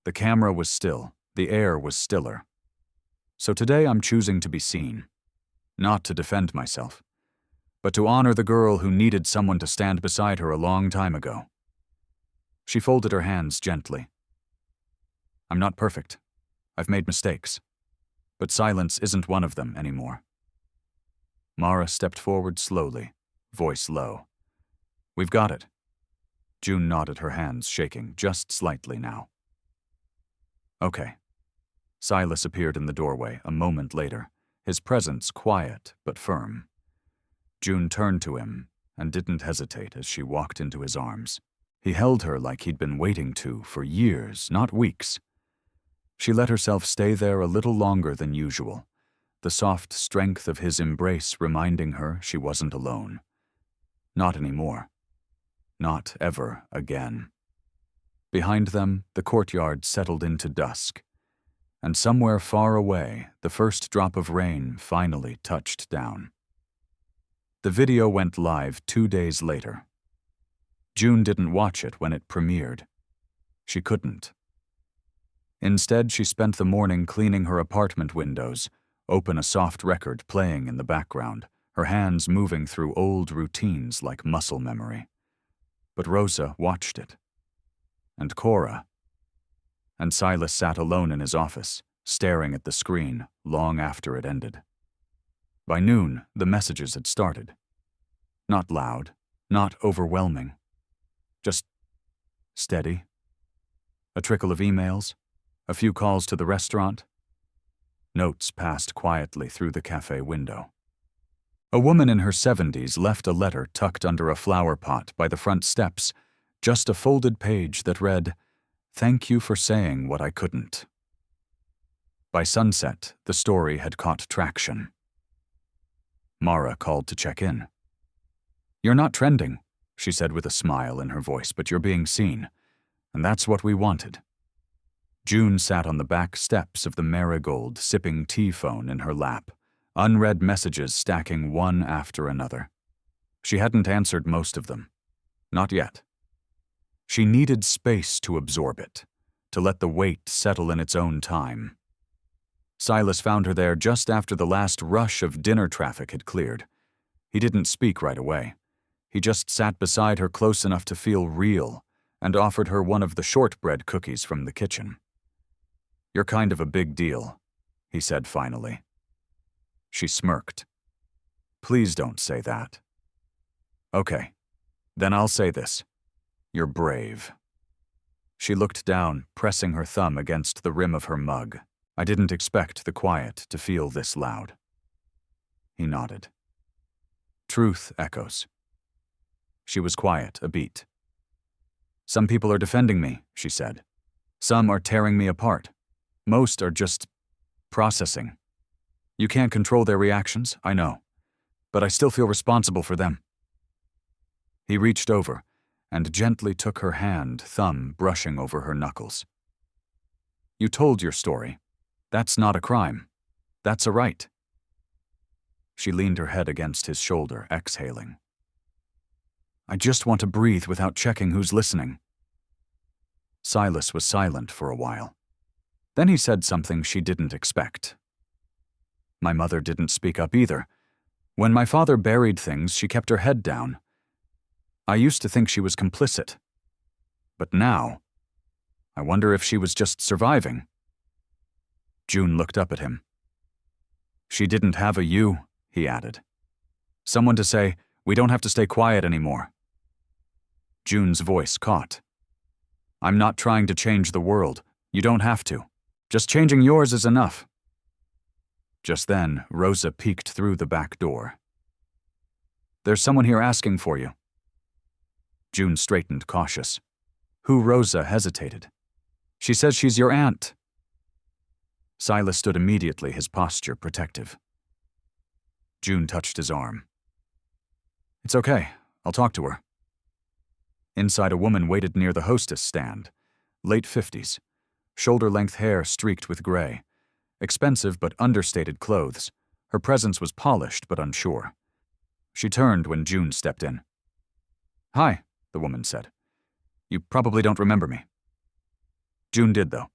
The camera was still, the air was stiller. So today I'm choosing to be seen, not to defend myself, but to honor the girl who needed someone to stand beside her a long time ago." She folded her hands gently. "I'm not perfect. I've made mistakes. But silence isn't one of them anymore." Mara stepped forward slowly, voice low. "We've got it." June nodded, her hands shaking just slightly now. "Okay." Silas appeared in the doorway a moment later, his presence quiet but firm. June turned to him and didn't hesitate as she walked into his arms. He held her like he'd been waiting to for years, not weeks. She let herself stay there a little longer than usual, the soft strength of his embrace reminding her she wasn't alone. Not anymore. Not ever again. Behind them, the courtyard settled into dusk, and somewhere far away, the first drop of rain finally touched down. The video went live 2 days later. June didn't watch it when it premiered. She couldn't. Instead, she spent the morning cleaning her apartment windows, open a soft record playing in the background, her hands moving through old routines like muscle memory. But Rosa watched it. And Cora. And Silas sat alone in his office, staring at the screen long after it ended. By noon, the messages had started. Not loud, not overwhelming. Just steady. A trickle of emails, a few calls to the restaurant. Notes passed quietly through the cafe window. A woman in her 70s left a letter tucked under a flower pot by the front steps, just a folded page that read, "Thank you for saying what I couldn't." By sunset, the story had caught traction. Mara called to check in. "You're not trending," she said with a smile in her voice, "but you're being seen. And that's what we wanted." June sat on the back steps of the Marigold, sipping tea phone in her lap, unread messages stacking one after another. She hadn't answered most of them. Not yet. She needed space to absorb it, to let the weight settle in its own time. Silas found her there just after the last rush of dinner traffic had cleared. He didn't speak right away. He just sat beside her close enough to feel real and offered her one of the shortbread cookies from the kitchen. "You're kind of a big deal," he said finally. She smirked. "Please don't say that." "Okay, then I'll say this. You're brave." She looked down, pressing her thumb against the rim of her mug. "I didn't expect the quiet to feel this loud." He nodded. "Truth echoes." She was quiet a beat. "Some people are defending me," she said. "Some are tearing me apart. Most are just processing. You can't control their reactions, I know, but I still feel responsible for them." He reached over and gently took her hand, thumb brushing over her knuckles. "You told your story. That's not a crime. That's a right." She leaned her head against his shoulder, exhaling. "I just want to breathe without checking who's listening." Silas was silent for a while. Then he said something she didn't expect. "My mother didn't speak up either. When my father buried things, she kept her head down. I used to think she was complicit. But now, I wonder if she was just surviving." June looked up at him. "She didn't have a you," he added. "Someone to say, we don't have to stay quiet anymore." June's voice caught. "I'm not trying to change the world. You don't have to. Just changing yours is enough." Just then, Rosa peeked through the back door. "There's someone here asking for you." June straightened, cautious. "Who?" Rosa hesitated. "She says she's your aunt." Silas stood immediately, his posture protective. June touched his arm. "It's okay. I'll talk to her." Inside, a woman waited near the hostess stand, late 50s, shoulder-length hair streaked with gray, expensive but understated clothes. Her presence was polished but unsure. She turned when June stepped in. "Hi," the woman said. "You probably don't remember me." June did, though.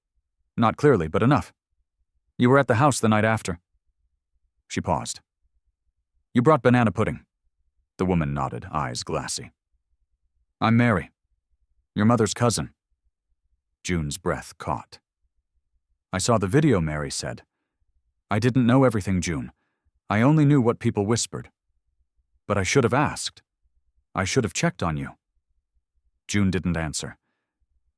Not clearly, but enough. "You were at the house the night after." She paused. "You brought banana pudding." The woman nodded, eyes glassy. "I'm Mary. Your mother's cousin." June's breath caught. "I saw the video," Mary said. "I didn't know everything, June. I only knew what people whispered. But I should have asked. I should have checked on you." June didn't answer.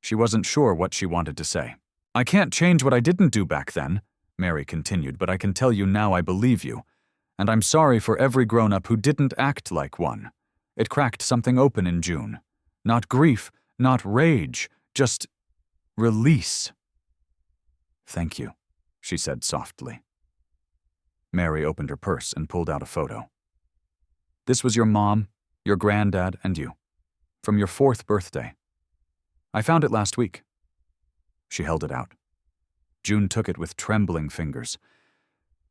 She wasn't sure what she wanted to say. "I can't change what I didn't do back then," Mary continued, "but I can tell you now I believe you. And I'm sorry for every grown-up who didn't act like one." It cracked something open in June. Not grief, Not rage, just release. Thank you, she said softly. Mary opened her purse and pulled out a photo. This was your mom, your granddad, and you, from your 4th birthday. I found it last week. She held it out. June took it with trembling fingers.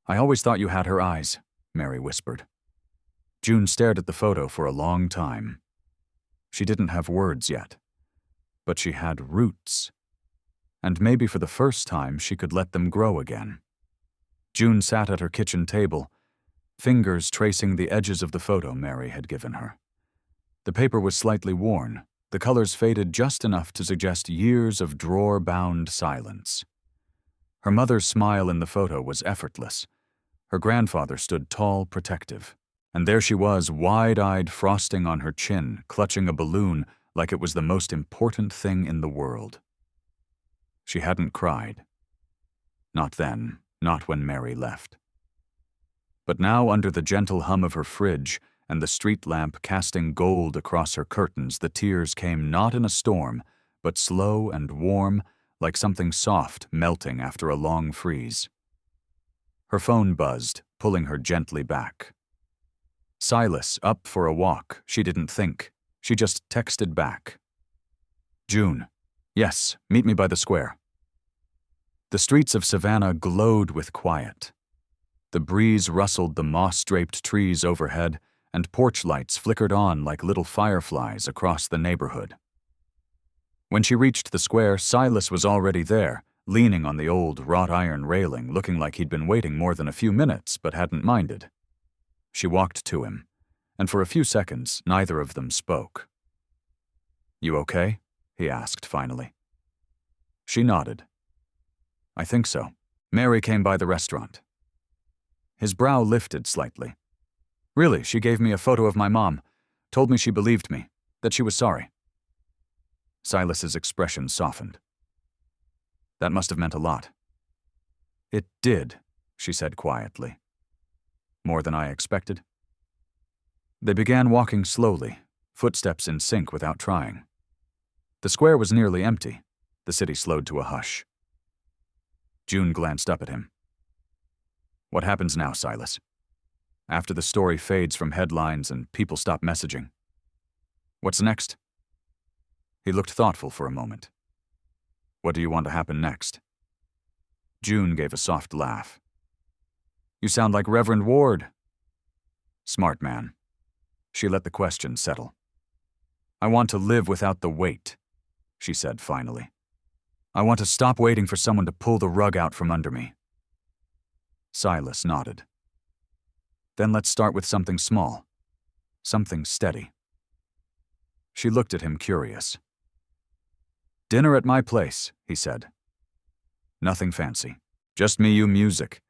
I always thought you had her eyes, Mary whispered. June stared at the photo for a long time. She didn't have words yet, but she had roots. And maybe for the first time she could let them grow again. June sat at her kitchen table, fingers tracing the edges of the photo Mary had given her. The paper was slightly worn, the colors faded just enough to suggest years of drawer-bound silence. Her mother's smile in the photo was effortless. Her grandfather stood tall, protective. And there she was, wide-eyed, frosting on her chin, clutching a balloon like it was the most important thing in the world. She hadn't cried. Not then, not when Mary left. But now, under the gentle hum of her fridge and the street lamp casting gold across her curtains, the tears came not in a storm, but slow and warm, like something soft melting after a long freeze. Her phone buzzed, pulling her gently back. Silas, up for a walk. She didn't think. She just texted back. June. Yes, meet me by the square. The streets of Savannah glowed with quiet. The breeze rustled the moss-draped trees overhead, and porch lights flickered on like little fireflies across the neighborhood. When she reached the square, Silas was already there, leaning on the old wrought-iron railing, looking like he'd been waiting more than a few minutes, but hadn't minded. She walked to him, and for a few seconds, neither of them spoke. You okay? He asked finally. She nodded. I think so. Mary came by the restaurant. His brow lifted slightly. Really, she gave me a photo of my mom, told me she believed me, that she was sorry. Silas's expression softened. That must have meant a lot. It did, she said quietly. More than I expected. They began walking slowly, footsteps in sync without trying. The square was nearly empty. The city slowed to a hush. June glanced up at him. What happens now, Silas? After the story fades from headlines and people stop messaging. What's next? He looked thoughtful for a moment. What do you want to happen next? June gave a soft laugh. You sound like Reverend Ward. Smart man. She let the question settle. I want to live without the weight, she said finally. I want to stop waiting for someone to pull the rug out from under me. Silas nodded. Then let's start with something small. Something steady. She looked at him curious. Dinner at my place, he said. Nothing fancy. Just me, you, music.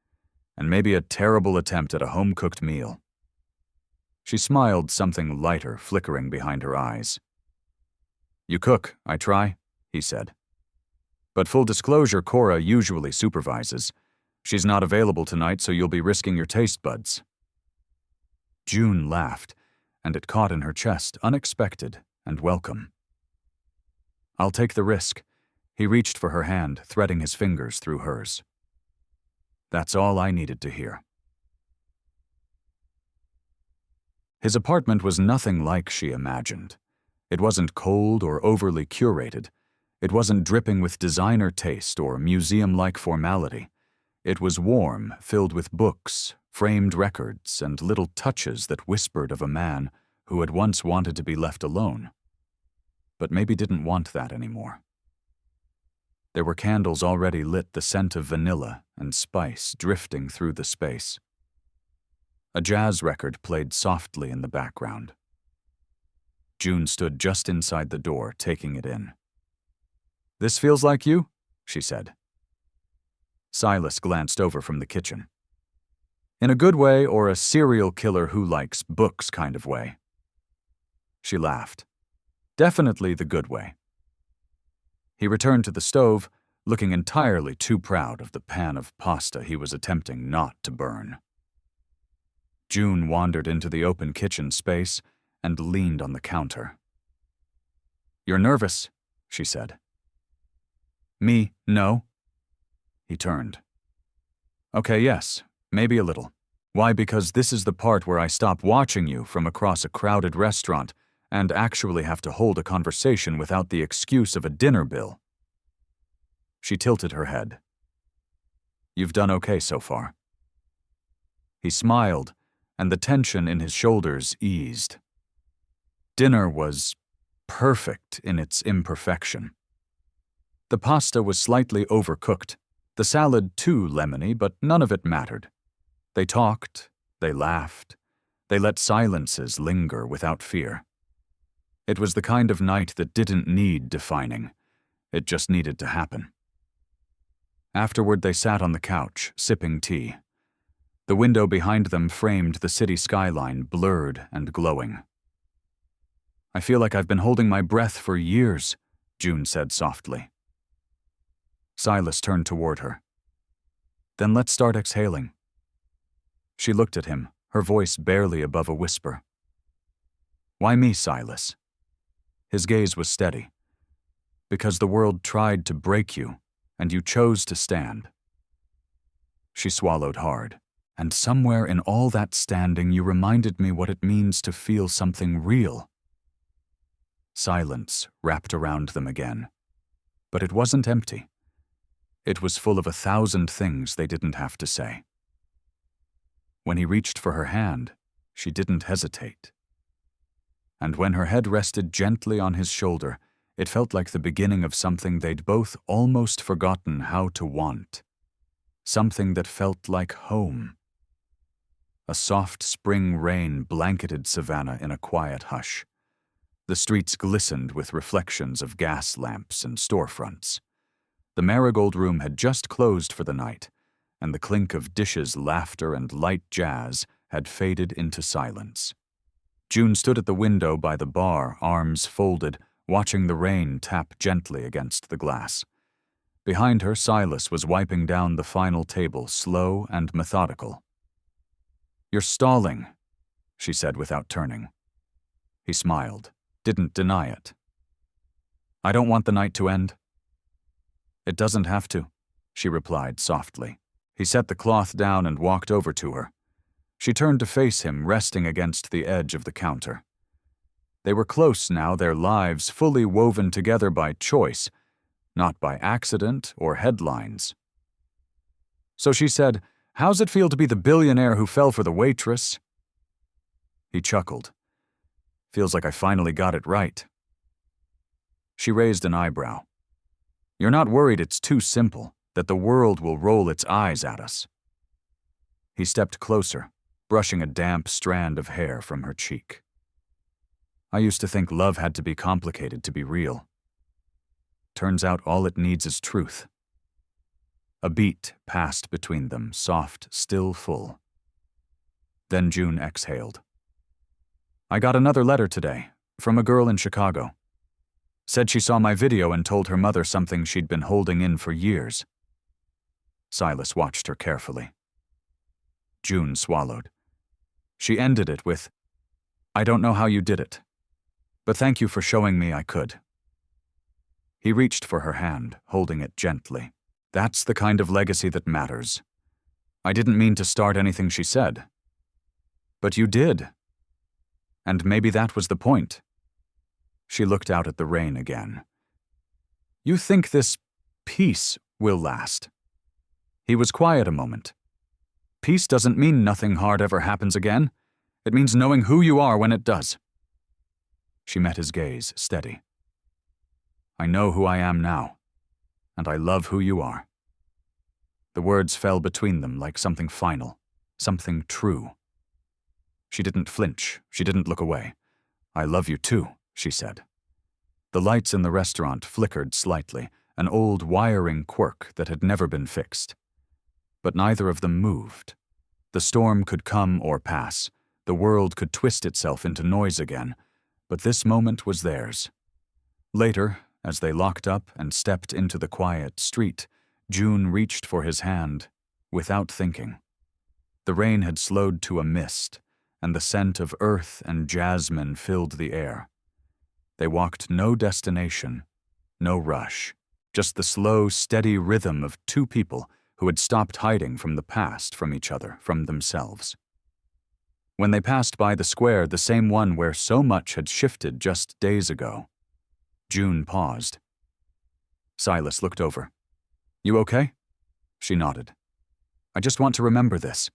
And maybe a terrible attempt at a home-cooked meal. She smiled, something lighter flickering behind her eyes. You cook, I try, he said. But full disclosure, Cora usually supervises. She's not available tonight, so you'll be risking your taste buds. June laughed, and it caught in her chest, unexpected and welcome. I'll take the risk. He reached for her hand, threading his fingers through hers. That's all I needed to hear. His apartment was nothing like she imagined. It wasn't cold or overly curated. It wasn't dripping with designer taste or museum-like formality. It was warm, filled with books, framed records, and little touches that whispered of a man who had once wanted to be left alone, but maybe didn't want that anymore. There were candles already lit, the scent of vanilla and spice drifting through the space. A jazz record played softly in the background. June stood just inside the door, taking it in. This feels like you, she said. Silas glanced over from the kitchen. In a good way or a serial killer who likes books kind of way? She laughed. Definitely the good way. He returned to the stove, looking entirely too proud of the pan of pasta he was attempting not to burn. June wandered into the open kitchen space and leaned on the counter. "You're nervous," she said. "Me, no." He turned. "Okay, yes, maybe a little. Why, because this is the part where I stop watching you from across a crowded restaurant and actually have to hold a conversation without the excuse of a dinner bill." She tilted her head. "You've done okay so far." He smiled, and the tension in his shoulders eased. Dinner was perfect in its imperfection. The pasta was slightly overcooked, the salad too lemony, but none of it mattered. They talked, they laughed, they let silences linger without fear. It was the kind of night that didn't need defining. It just needed to happen. Afterward, they sat on the couch, sipping tea. The window behind them framed the city skyline, blurred and glowing. "I feel like I've been holding my breath for years," June said softly. Silas turned toward her. "Then let's start exhaling." She looked at him, her voice barely above a whisper. "Why me, Silas?" His gaze was steady. "Because the world tried to break you, and you chose to stand." She swallowed hard. "And somewhere in all that standing, you reminded me what it means to feel something real." Silence wrapped around them again. But it wasn't empty. It was full of 1,000 things they didn't have to say. When he reached for her hand, she didn't hesitate. And when her head rested gently on his shoulder, it felt like the beginning of something they'd both almost forgotten how to want. Something that felt like home. A soft spring rain blanketed Savannah in a quiet hush. The streets glistened with reflections of gas lamps and storefronts. The Marigold Room had just closed for the night, and the clink of dishes, laughter, and light jazz had faded into silence. June stood at the window by the bar, arms folded, watching the rain tap gently against the glass. Behind her, Silas was wiping down the final table, slow and methodical. "You're stalling," she said without turning. He smiled, didn't deny it. "I don't want the night to end." "It doesn't have to," she replied softly. He set the cloth down and walked over to her. She turned to face him, resting against the edge of the counter. They were close now, their lives fully woven together by choice, not by accident or headlines. So she said, "How's it feel to be the billionaire who fell for the waitress?" He chuckled. "Feels like I finally got it right." She raised an eyebrow. "You're not worried it's too simple, that the world will roll its eyes at us?" He stepped closer, brushing a damp strand of hair from her cheek. "I used to think love had to be complicated to be real. Turns out all it needs is truth." A beat passed between them, soft, still full. Then June exhaled. "I got another letter today, from a girl in Chicago. Said she saw my video and told her mother something she'd been holding in for years." Silas watched her carefully. June swallowed. She ended it with, "I don't know how you did it, but thank you for showing me I could." He reached for her hand, holding it gently. "That's the kind of legacy that matters. I didn't mean to start anything she said. But you did. And maybe that was the point." She looked out at the rain again. "You think this peace will last?" He was quiet a moment. "Peace doesn't mean nothing hard ever happens again. It means knowing who you are when it does." She met his gaze, steady. "I know who I am now, and I love who you are." The words fell between them like something final, something true. She didn't flinch, she didn't look away. "I love you too," she said. The lights in the restaurant flickered slightly, an old wiring quirk that had never been fixed. But neither of them moved. The storm could come or pass, the world could twist itself into noise again, but this moment was theirs. Later, as they locked up and stepped into the quiet street, June reached for his hand, without thinking. The rain had slowed to a mist, and the scent of earth and jasmine filled the air. They walked no destination, no rush, just the slow, steady rhythm of two people who had stopped hiding from the past, from each other, from themselves. When they passed by the square, the same one where so much had shifted just days ago, June paused. Silas looked over. "You okay?" She nodded. "I just want to remember this.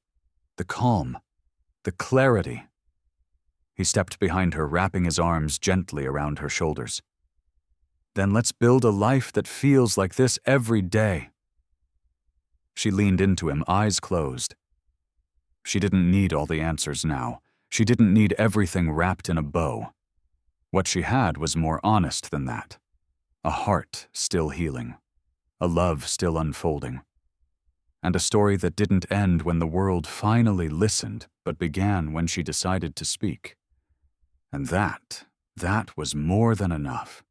The calm. The clarity." He stepped behind her, wrapping his arms gently around her shoulders. "Then let's build a life that feels like this every day." She leaned into him, eyes closed. She didn't need all the answers now. She didn't need everything wrapped in a bow. What she had was more honest than that. A heart still healing. A love still unfolding. And a story that didn't end when the world finally listened, but began when she decided to speak. And that was more than enough.